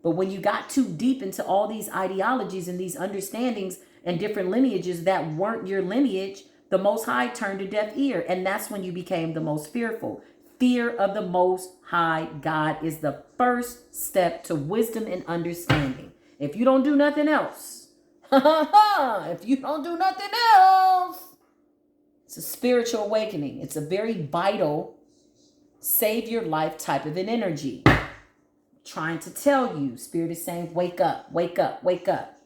But when you got too deep into all these ideologies and these understandings and different lineages that weren't your lineage, the Most High turned a deaf ear. And that's when you became the most fearful. Fear of the Most High God is the first step to wisdom and understanding. If you don't do nothing else, if you don't do nothing else, it's a spiritual awakening. It's a very vital, save your life type of an energy. Trying to tell you, Spirit is saying, wake up, wake up, wake up,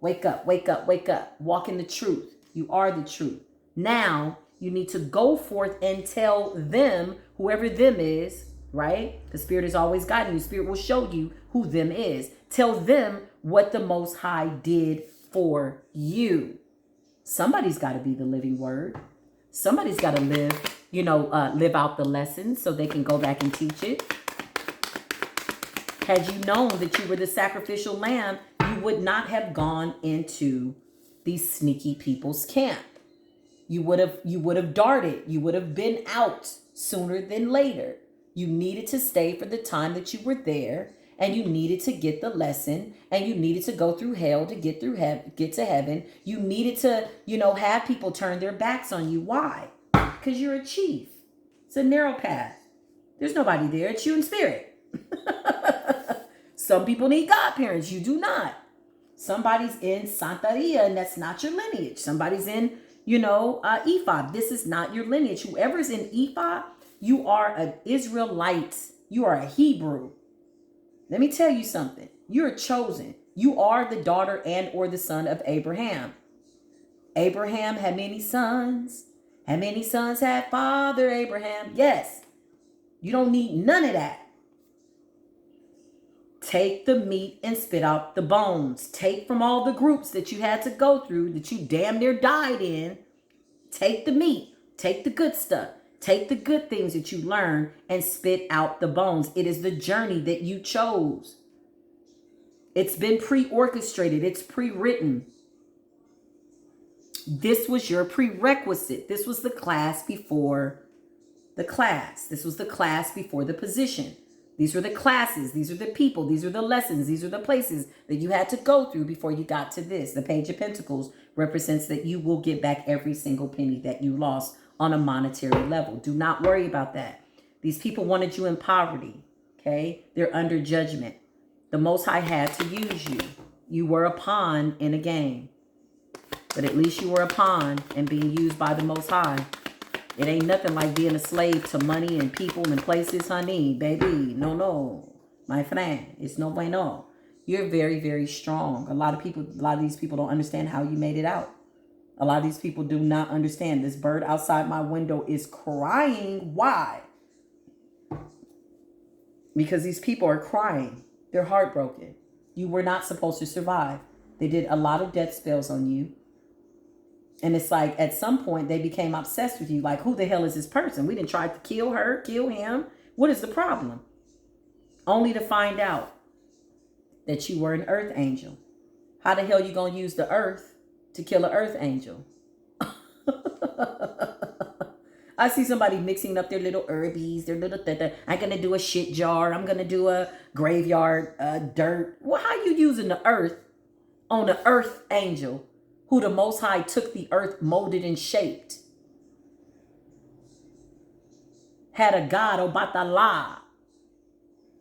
wake up, wake up, wake up. Walk in the truth. You are the truth. Now you need to go forth and tell them, whoever them is, right? The Spirit is always guiding you. Spirit will show you who them is. Tell them what the Most High did for you. Somebody's got to be the living word. Somebody's got to live out the lessons so they can go back and teach it. Had you known that you were the sacrificial lamb, you would not have gone into these sneaky people's camp. You would have darted. You would have been out sooner than later. You needed to stay for the time that you were there, and you needed to get the lesson, and you needed to go through hell to get to heaven. You needed to, have people turn their backs on you. Why? Because you're a chief. It's a narrow path. There's nobody there. It's you in spirit. Some people need godparents. You do not. Somebody's in Santeria, and that's not your lineage. Somebody's in, Ephah. This is not your lineage. Whoever's in Ephah, you are an Israelite. You are a Hebrew. Let me tell you something. You're chosen. You are the daughter and or the son of Abraham. Abraham had many sons. How many sons had Father Abraham? Yes. You don't need none of that. Take the meat and spit out the bones. Take from all the groups that you had to go through, that you damn near died in. Take the meat. Take the good stuff. Take the good things that you learn and spit out the bones. It is the journey that you chose. It's been pre-orchestrated. It's pre-written. This was your prerequisite. This was the class before the class. This was the class before the position. These were the classes. These are the people. These are the lessons. These are the places that you had to go through before you got to this. The Page of Pentacles represents that you will get back every single penny that you lost on a monetary level. Do not worry about that. These people wanted you in poverty. Okay? They're under judgment. The Most High had to use you. You were a pawn in a game. But at least you were a pawn and being used by the Most High. It ain't nothing like being a slave to money and people and places, honey, baby. No, my friend. It's no bueno. You're very, very strong. A lot of these people don't understand how you made it out. A lot of these people do not understand. This bird outside my window is crying. Why? Because these people are crying. They're heartbroken. You were not supposed to survive. They did a lot of death spells on you. And it's like at some point they became obsessed with you. Like, who the hell is this person? We didn't try to kill her, kill him. What is the problem? Only to find out that you were an earth angel. How the hell you going to use the earth to kill an earth angel? I see somebody mixing up their little herbies, their little, I'm going to do a shit jar. I'm going to do a graveyard, dirt. Well, how you using the earth on the earth angel who the Most High took the earth, molded and shaped. Had a God, Obatala.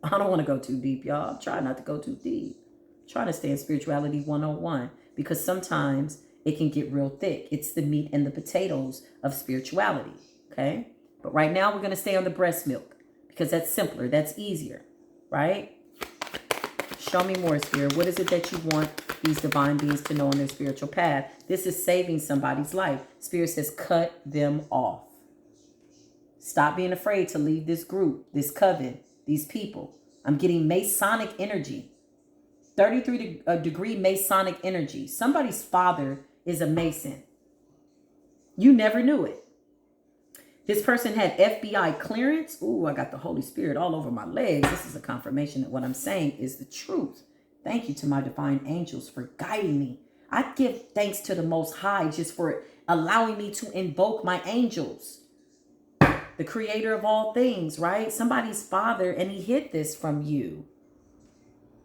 I don't want to go too deep, y'all. I'm trying not to go too deep. I'm trying to stay in spirituality 101 because sometimes it can get real thick. It's the meat and the potatoes of spirituality, okay? But right now we're going to stay on the breast milk because that's simpler. That's easier, right? Show me more, Spirit. What is it that you want these divine beings to know on their spiritual path? This is saving somebody's life. Spirit says, cut them off. Stop being afraid to leave this group, this coven, these people. I'm getting Masonic energy. 33-degree Masonic energy. Somebody's father is a Mason. You never knew it. This person had FBI clearance. Ooh, I got the Holy Spirit all over my legs. This is a confirmation that what I'm saying is the truth. Thank you to my divine angels for guiding me. I give thanks to the Most High just for allowing me to invoke my angels. The creator of all things, right? Somebody's father, and he hid this from you.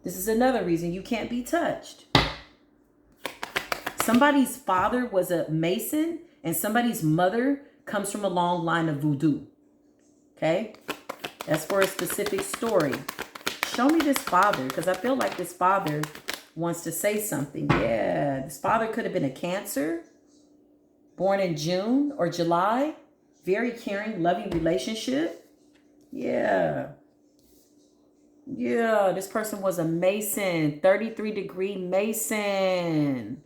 This is another reason you can't be touched. Somebody's father was a Mason, and somebody's mother comes from a long line of voodoo. Okay? That's for a specific story. Show me this father, because I feel like this father wants to say something. Yeah, this father could have been a Cancer, born in June or July. Very caring, loving relationship. Yeah. Yeah, this person was a Mason, 33-degree Mason.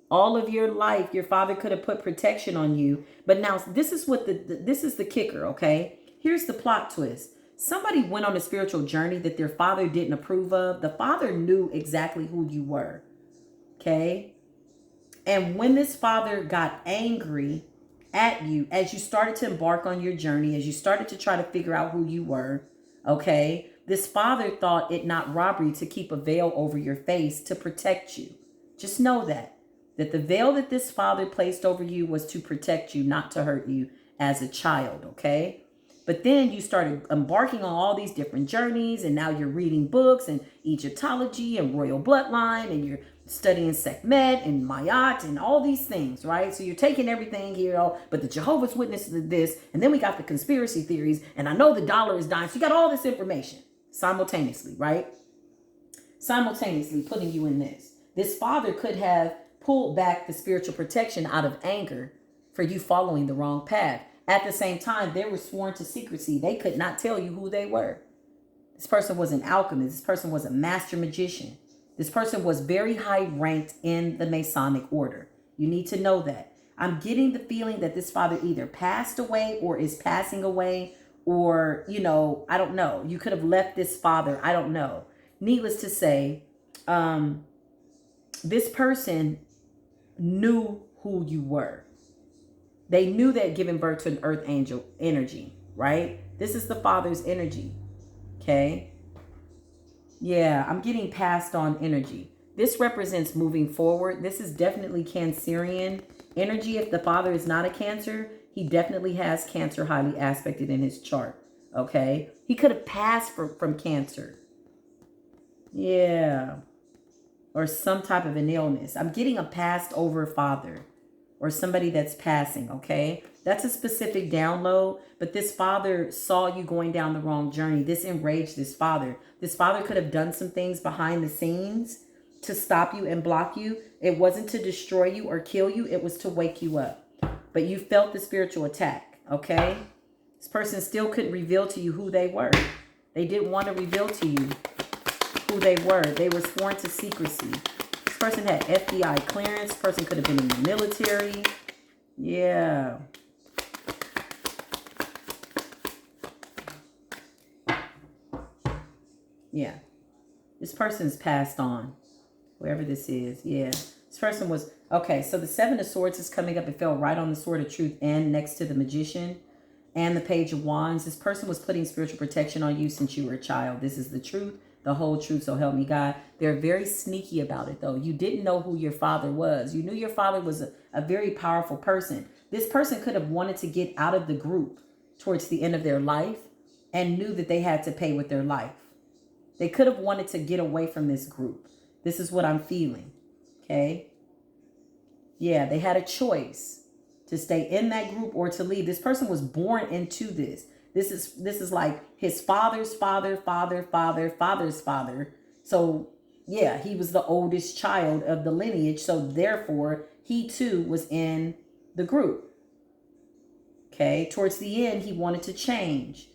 All of your life, your father could have put protection on you. But now this is what this is the kicker, okay? Here's the plot twist. Somebody went on a spiritual journey that their father didn't approve of. The father knew exactly who you were, okay? And when this father got angry at you, as you started to embark on your journey, as you started to try to figure out who you were, okay, this father thought it not robbery to keep a veil over your face to protect you. Just know that the veil that this father placed over you was to protect you, not to hurt you as a child, okay? But then you started embarking on all these different journeys, and now you're reading books and Egyptology and royal bloodline, and you're studying Sekhmet and Mayat and all these things, right? So you're taking everything here, but the Jehovah's Witnesses did this, and then we got the conspiracy theories, and I know the dollar is dying. So you got all this information simultaneously, right? Simultaneously putting you in this. This father could have pulled back the spiritual protection out of anger for you following the wrong path. At the same time, they were sworn to secrecy. They could not tell you who they were. This person was an alchemist. This person was a master magician. This person was very high ranked in the Masonic order. You need to know that. I'm getting the feeling that this father either passed away or is passing away, or, you know, I don't know. You could have left this father. I don't know. Needless to say, this person knew who you were. They knew that giving birth to an earth angel energy, right? This is the father's energy, okay? Yeah, I'm getting passed on energy. This represents moving forward. This is definitely Cancerian energy. If the father is not a Cancer, he definitely has Cancer highly aspected in his chart, okay? He could have passed from Cancer. Yeah. Or some type of an illness. I'm getting a passed over father or somebody that's passing, okay? That's a specific download, but this father saw you going down the wrong journey. This enraged this father. This father could have done some things behind the scenes to stop you and block you. It wasn't to destroy you or kill you. It was to wake you up. But you felt the spiritual attack, okay? This person still couldn't reveal to you who they were. They didn't want to reveal to you who they were. They were sworn to secrecy. This person had FBI clearance. This person could have been in the military. Yeah. Yeah. This person's passed on. Wherever this is. Yeah. This person was... Okay, so the Seven of Swords is coming up. It fell right on the Sword of Truth and next to the Magician and the Page of Wands. This person was putting spiritual protection on you since you were a child. This is the truth. The whole truth, so help me God. They're very sneaky about it, though. You didn't know who your father was. You knew your father was a very powerful person. This person could have wanted to get out of the group towards the end of their life and knew that they had to pay with their life. They could have wanted to get away from this group. This is what I'm feeling, okay? Yeah, they had a choice to stay in that group or to leave. This person was born into this. This is like his father's father, father's father. So yeah, he was the oldest child of the lineage. So therefore, he too was in the group. Okay. Towards the end, he wanted to change.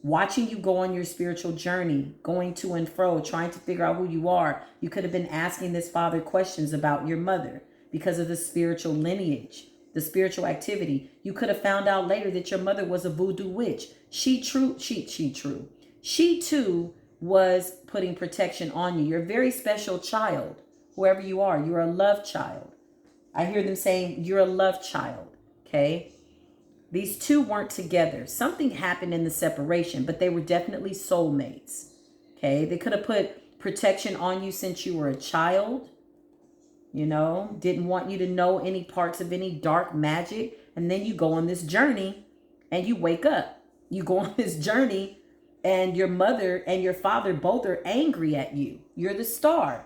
Watching you go on your spiritual journey, going to and fro, trying to figure out who you are. You could have been asking this father questions about your mother because of the spiritual lineage, the spiritual activity. You could have found out later that your mother was a voodoo witch. She too was putting protection on you. You're a very special child, whoever you are. You're a love child. I hear them saying you're a love child. Okay. These two weren't together. Something happened in the separation, but they were definitely soulmates. Okay. They could have put protection on you since you were a child. You know, didn't want you to know any parts of any dark magic. And then you go on this journey and you wake up. You go on this journey and your mother and your father both are angry at you. You're the star.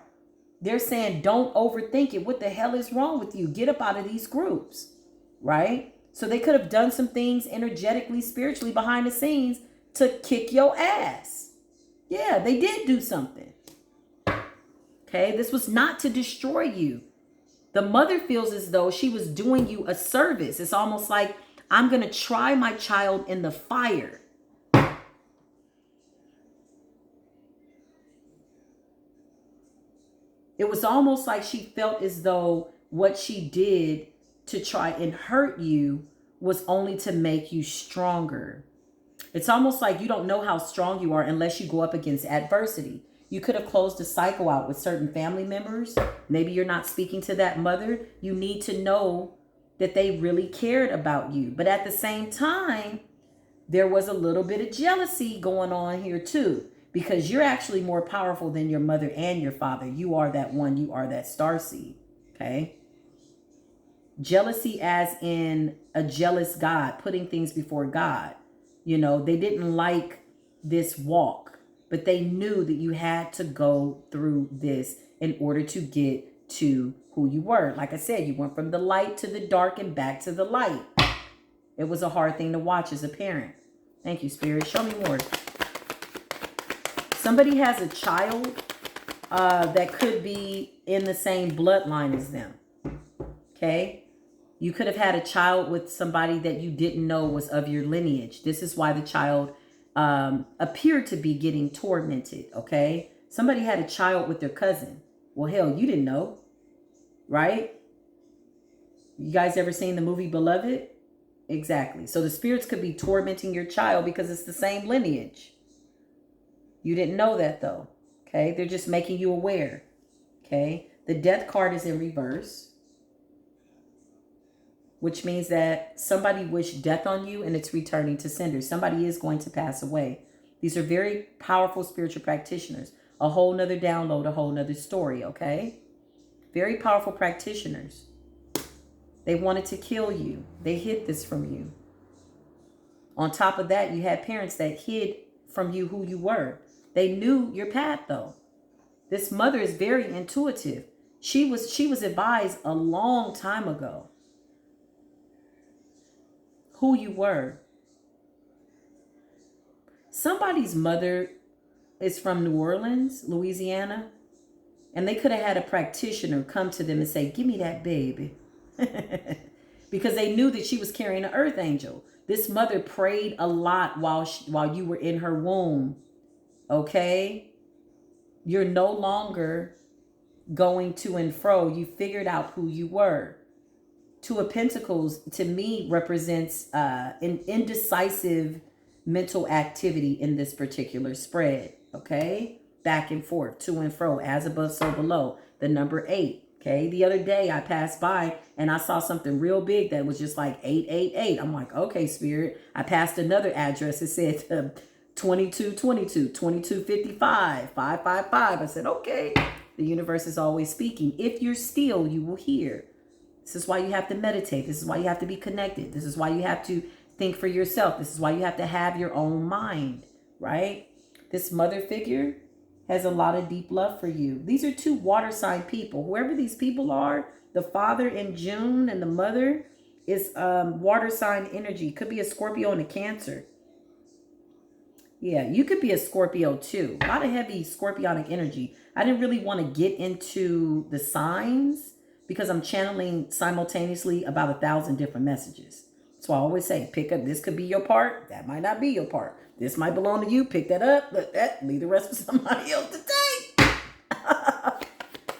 They're saying, don't overthink it. What the hell is wrong with you? Get up out of these groups, right? So they could have done some things energetically, spiritually behind the scenes to kick your ass. Yeah, they did do something. Okay, this was not to destroy you. The mother feels as though she was doing you a service. It's almost like, I'm going to try my child in the fire. It was almost like she felt as though what she did to try and hurt you was only to make you stronger. It's almost like you don't know how strong you are unless you go up against adversity. You could have closed a cycle out with certain family members. Maybe you're not speaking to that mother. You need to know that they really cared about you. But at the same time, there was a little bit of jealousy going on here too, because you're actually more powerful than your mother and your father. You are that one. You are that starseed. Okay. Jealousy as in a jealous God, putting things before God. You know, they didn't like this walk, but they knew that you had to go through this in order to get to who you were. Like I said, you went from the light to the dark and back to the light. It was a hard thing to watch as a parent. Thank you, Spirit. Show me more. Somebody has a child that could be in the same bloodline as them. Okay? You could have had a child with somebody that you didn't know was of your lineage. This is why the child appeared to be getting tormented, okay? Somebody had a child with their cousin. Well, hell, you didn't know, right? You guys ever seen the movie Beloved? Exactly. So the spirits could be tormenting your child because it's the same lineage. You didn't know that though, okay? They're just making you aware, okay? The death card is in reverse, which means that somebody wished death on you and it's returning to sender. Somebody is going to pass away. These are very powerful spiritual practitioners. A whole nother download, a whole nother story, okay? Very powerful practitioners. They wanted to kill you. They hid this from you. On top of that, you had parents that hid from you who you were. They knew your path though. This mother is very intuitive. She was advised a long time ago who you were. Somebody's mother is from New Orleans, Louisiana, and they could have had a practitioner come to them and say, give me that baby. Because they knew that she was carrying an earth angel. This mother prayed a lot while you were in her womb. Okay? You're no longer going to and fro. You figured out who you were. Two of Pentacles, to me, represents an indecisive mental activity in this particular spread. Okay? Back and forth, to and fro, as above, so below. The number 8. Okay? The other day, I passed by and I saw something real big that was just like 888. I'm like, okay, Spirit. I passed another address. It said 2222, 2255, 555. I said, okay. The universe is always speaking. If you're still, you will hear. This is why you have to meditate. This is why you have to be connected. This is why you have to think for yourself. This is why you have to have your own mind, right? This mother figure, has a lot of deep love for you. These are two water sign people. Whoever these people are, the father in June and the mother is water sign energy. Could be a Scorpio and a Cancer. Yeah, you could be a Scorpio too. A lot of heavy scorpionic energy. I didn't really want to get into the signs because I'm channeling simultaneously about 1,000 different messages. So I always say, pick up, this could be your part. That might not be your part. This might belong to you. Pick that up. Let that, leave the rest for somebody else to take.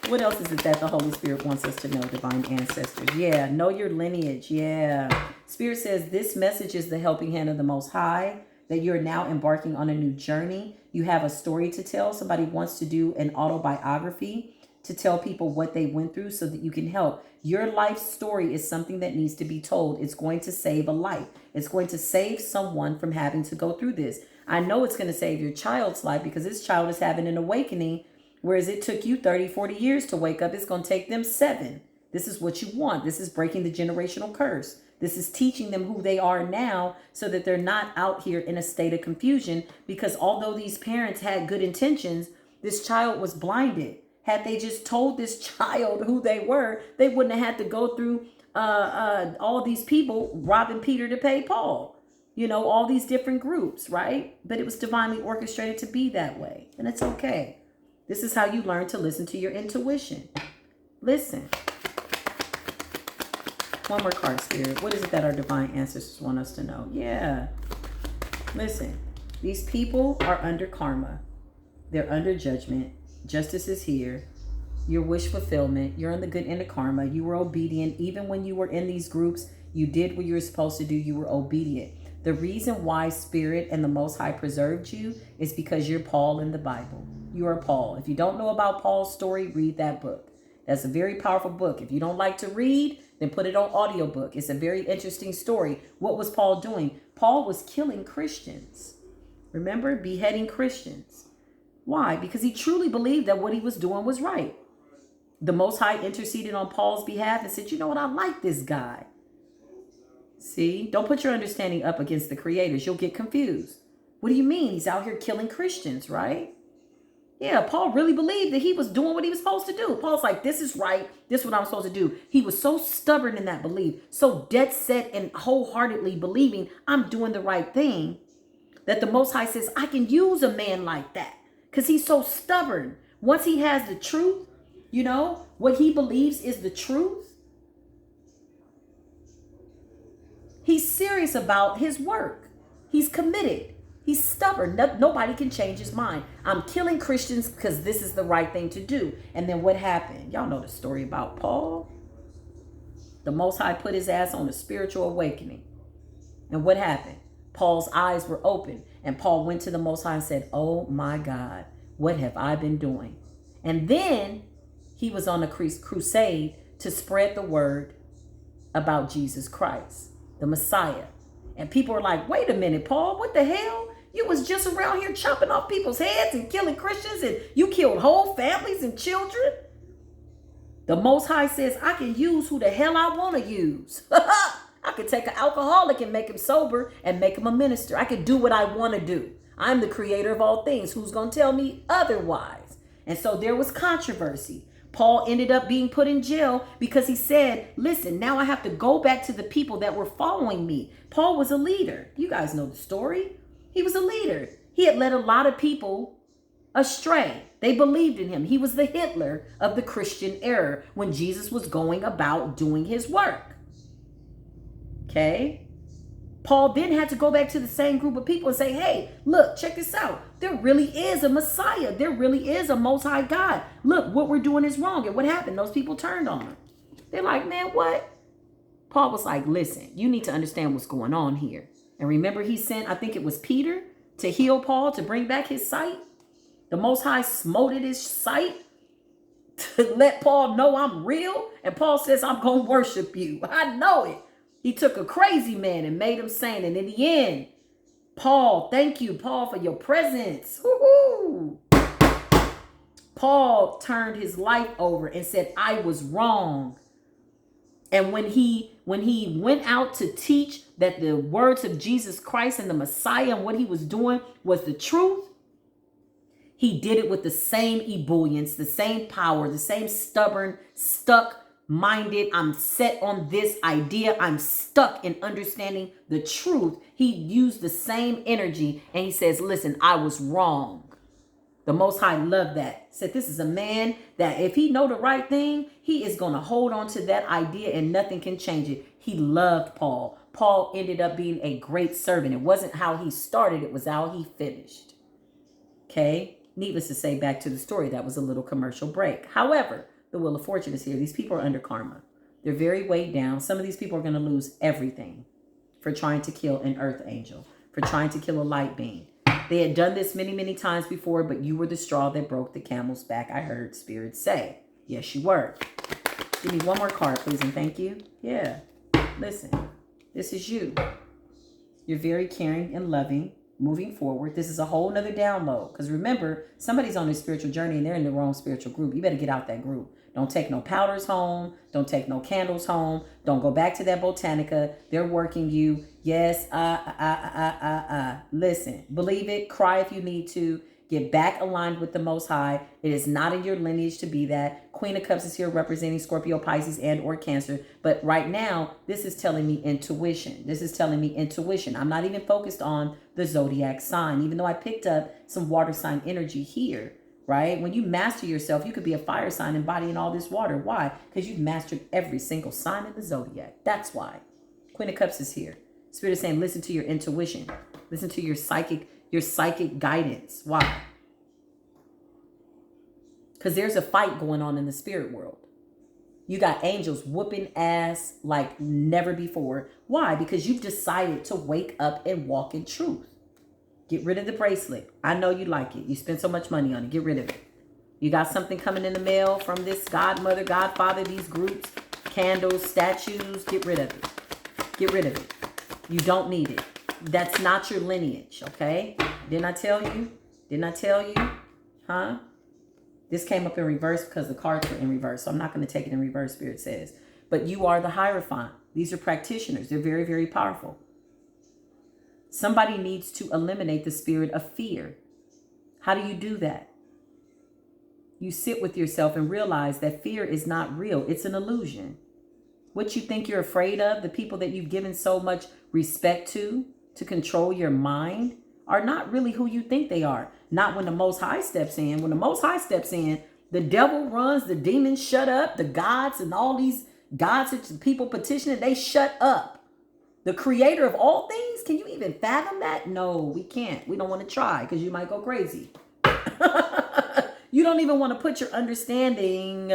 What else is it that the Holy Spirit wants us to know, divine ancestors? Yeah, know your lineage. Yeah. Spirit says this message is the helping hand of the Most High, that you're now embarking on a new journey. You have a story to tell. Somebody wants to do an autobiography to tell people what they went through so that you can help. Your life story is something that needs to be told. It's going to save a life. It's going to save someone from having to go through this. I know it's going to save your child's life because this child is having an awakening, whereas it took you 30, 40 years to wake up. It's going to take them 7. This is what you want. This is breaking the generational curse. This is teaching them who they are now so that they're not out here in a state of confusion, because although these parents had good intentions, this child was blinded. Had they just told this child who they were, they wouldn't have had to go through all these people robbing Peter to pay Paul. You know, all these different groups, right? But it was divinely orchestrated to be that way. And it's okay. This is how you learn to listen to your intuition. Listen. One more card, Spirit. What is it that our divine ancestors want us to know? Yeah. Listen. These people are under karma. They're under judgment. Justice is here. Your wish fulfillment. You're on the good end of karma. You were obedient. Even when you were in these groups, you did what you were supposed to do. You were obedient. The reason why Spirit and the Most High preserved you is because you're Paul in the Bible. You are Paul. If you don't know about Paul's story, read that book. That's a very powerful book. If you don't like to read, then put it on audiobook. It's a very interesting story. What was Paul doing? Paul was killing Christians. Remember? Beheading Christians. Why? Because he truly believed that what he was doing was right. The Most High interceded on Paul's behalf and said, you know what? I like this guy. See? Don't put your understanding up against the Creator's. You'll get confused. What do you mean? He's out here killing Christians, right? Yeah, Paul really believed that he was doing what he was supposed to do. Paul's like, this is right. This is what I'm supposed to do. He was so stubborn in that belief, so dead set and wholeheartedly believing I'm doing the right thing, that the Most High says, I can use a man like that because he's so stubborn. Once he has the truth, you know, what he believes is the truth, he's serious about his work. He's committed. He's stubborn. Nobody can change his mind. I'm killing Christians because this is the right thing to do. And then what happened? Y'all know the story about Paul. The Most High put his ass on a spiritual awakening. And what happened? Paul's eyes were open. And Paul went to the Most High and said, oh my God, what have I been doing? And then he was on a crusade to spread the word about Jesus Christ, the Messiah. And people are like, wait a minute, Paul, what the hell? You was just around here chopping off people's heads and killing Christians, and you killed whole families and children. The Most High says, I can use who the hell I want to use. I could take an alcoholic and make him sober and make him a minister. I could do what I want to do. I'm the creator of all things. Who's going to tell me otherwise? And so there was controversy. Paul ended up being put in jail because he said, listen, now I have to go back to the people that were following me. Paul was a leader. You guys know the story. He was a leader. He had led a lot of people astray. They believed in him. He was the Hitler of the Christian era when Jesus was going about doing his work. Okay? Paul then had to go back to the same group of people and say, hey, look, check this out. There really is a Messiah. There really is a Most High God. Look, what we're doing is wrong. And what happened? Those people turned on him. They're like, man, what? Paul was like, listen, you need to understand what's going on here. And remember, he sent, I think it was Peter, to heal Paul, to bring back his sight. The Most High smote his sight to let Paul know I'm real. And Paul says, I'm going to worship you. I know it. He took a crazy man and made him sane. And in the end, Paul, thank you, Paul, for your presence. Woo-hoo. Paul turned his life over and said, I was wrong. And when he went out to teach that the words of Jesus Christ and the Messiah and what he was doing was the truth, He did it with the same ebullience, the same power, the same stubborn, stuck minded. I'm set on this idea. I'm stuck in understanding the truth. He used the same energy and he says, listen, I was wrong. The Most High loved that. Said this is a man that if he know the right thing, he is going to hold on to that idea and nothing can change it. He loved Paul. Paul ended up being a great servant. It wasn't how he started. It was how he finished. Okay. Needless to say, back to the story, that was a little commercial break. However, the Wheel of Fortune is here. These people are under karma. They're very weighed down. Some of these people are going to lose everything for trying to kill an earth angel, for trying to kill a light being. They had done this many, many times before, but you were the straw that broke the camel's back, I heard Spirit say. Yes, you were. Give me one more card, please, and thank you. Yeah. Listen, this is you. You're very caring and loving. Moving forward, this is a whole nother download. Because remember, somebody's on a spiritual journey and they're in the wrong spiritual group. You better get out that group. Don't take no powders home. Don't take no candles home. Don't go back to that botanica. They're working you. Yes, Listen, believe it. Cry if you need to. Get back aligned with the Most High. It is not in your lineage to be that. Queen of Cups is here representing Scorpio, Pisces, and or Cancer. But right now, this is telling me intuition. This is telling me intuition. I'm not even focused on the zodiac sign, even though I picked up some water sign energy here, right? When you master yourself, you could be a fire sign embodying all this water. Why? Because you've mastered every single sign in the zodiac. That's why. Queen of Cups is here. Spirit is saying, listen to your intuition. Listen to your psychic guidance. Why? Because there's a fight going on in the spirit world. You got angels whooping ass like never before. Why? Because you've decided to wake up and walk in truth. Get rid of the bracelet. I know you like it. You spend so much money on it. Get rid of it. You got something coming in the mail from this godmother, godfather, these groups, candles, statues. Get rid of it. Get rid of it. You don't need it. That's not your lineage, okay? Didn't I tell you? Didn't I tell you? Huh? This came up in reverse because the cards were in reverse. So I'm not going to take it in reverse, Spirit says. But you are the Hierophant. These are practitioners. They're very, very powerful. Somebody needs to eliminate the spirit of fear. How do you do that? You sit with yourself and realize that fear is not real. It's an illusion. What you think you're afraid of, the people that you've given so much respect to control your mind, are not really who you think they are. Not when the Most High steps in. When the Most High steps in, the devil runs, the demons shut up, the gods and all these gods that people petitioning, they shut up. The creator of all things, can you even fathom that? No, we can't. We don't want to try because you might go crazy. You don't even want to put your understanding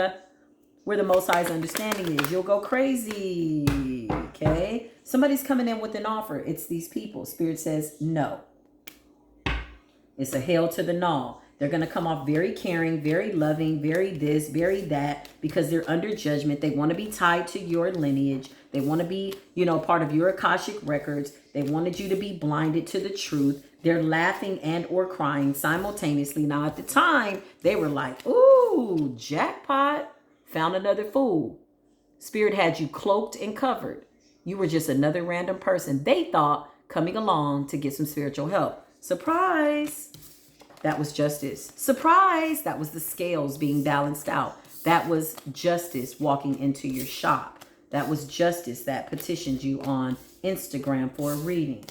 where the Most High's understanding is. You'll go crazy, okay? Somebody's coming in with an offer. It's these people. Spirit says no. It's a hell to the no. They're going to come off very caring, very loving, very this, very that, because they're under judgment. They want to be tied to your lineage. They want to be, part of your Akashic records. They wanted you to be blinded to the truth. They're laughing and or crying simultaneously. Now, at the time, they were like, ooh, jackpot. Found another fool. Spirit had you cloaked and covered. You were just another random person they thought coming along to get some spiritual help. Surprise. That was justice. Surprise. That was the scales being balanced out. That was justice walking into your shop. That was justice that petitioned you on Instagram for a reading.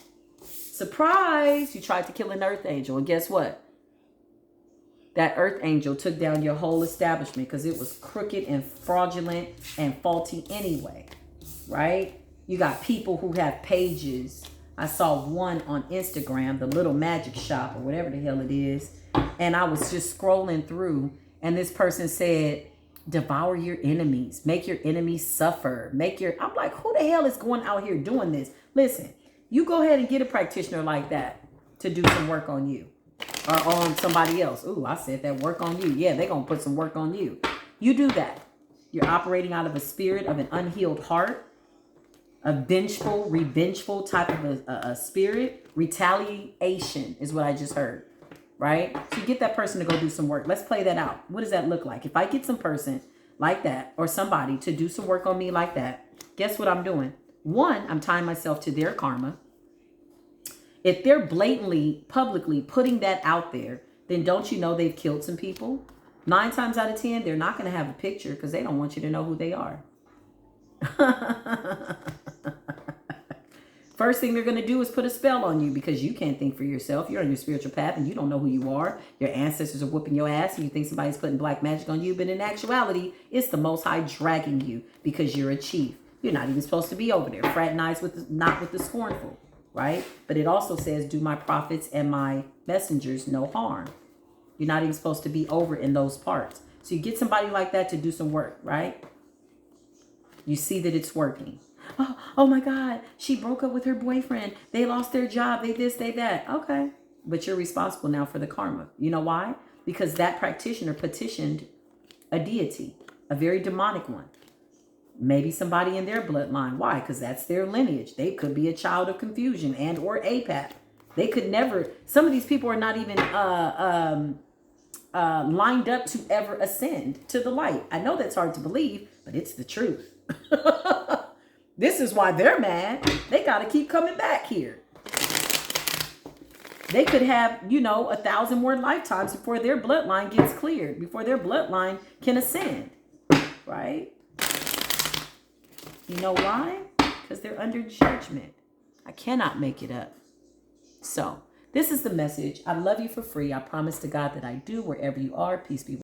Surprise. You tried to kill an earth angel. And guess what? That earth angel took down your whole establishment because it was crooked and fraudulent and faulty anyway, right? You got people who have pages. I saw one on Instagram, the Little Magic Shop or whatever the hell it is. And I was just scrolling through and this person said, devour your enemies, make your enemies suffer, I'm like, who the hell is going out here doing this? Listen, you go ahead and get a practitioner like that to do some work on you. Or on somebody else. Ooh, I said that, work on you. Yeah, they're going to put some work on you. You do that. You're operating out of a spirit of an unhealed heart, a vengeful, revengeful type of a spirit. Retaliation is what I just heard, right? So you get that person to go do some work. Let's play that out. What does that look like? If I get some person like that or somebody to do some work on me like that, guess what I'm doing? One, I'm tying myself to their karma. If they're blatantly, publicly putting that out there, then don't you know they've killed some people? 9 times out of 10, they're not going to have a picture because they don't want you to know who they are. First thing they're going to do is put a spell on you because you can't think for yourself. You're on your spiritual path and you don't know who you are. Your ancestors are whooping your ass and you think somebody's putting black magic on you. But in actuality, it's the Most High dragging you because you're a chief. You're not even supposed to be over there. Fraternize not with the scornful, right? But it also says, do my prophets and my messengers no harm. You're not even supposed to be over in those parts. So you get somebody like that to do some work, right? You see that it's working. Oh my God, she broke up with her boyfriend. They lost their job. They this, they that. Okay. But you're responsible now for the karma. You know why? Because that practitioner petitioned a deity, a very demonic one. Maybe somebody in their bloodline. Why? Because that's their lineage. They could be a child of confusion and or APAP. They could never, some of these people are not even lined up to ever ascend to the light. I know that's hard to believe, but it's the truth. This is why they're mad. They got to keep coming back here. They could have, 1,000 more lifetimes before their bloodline gets cleared, before their bloodline can ascend, right? You know why? Because they're under judgment. I cannot make it up. So this is the message. I love you for free. I promise to God that I do. Wherever you are, peace be with you.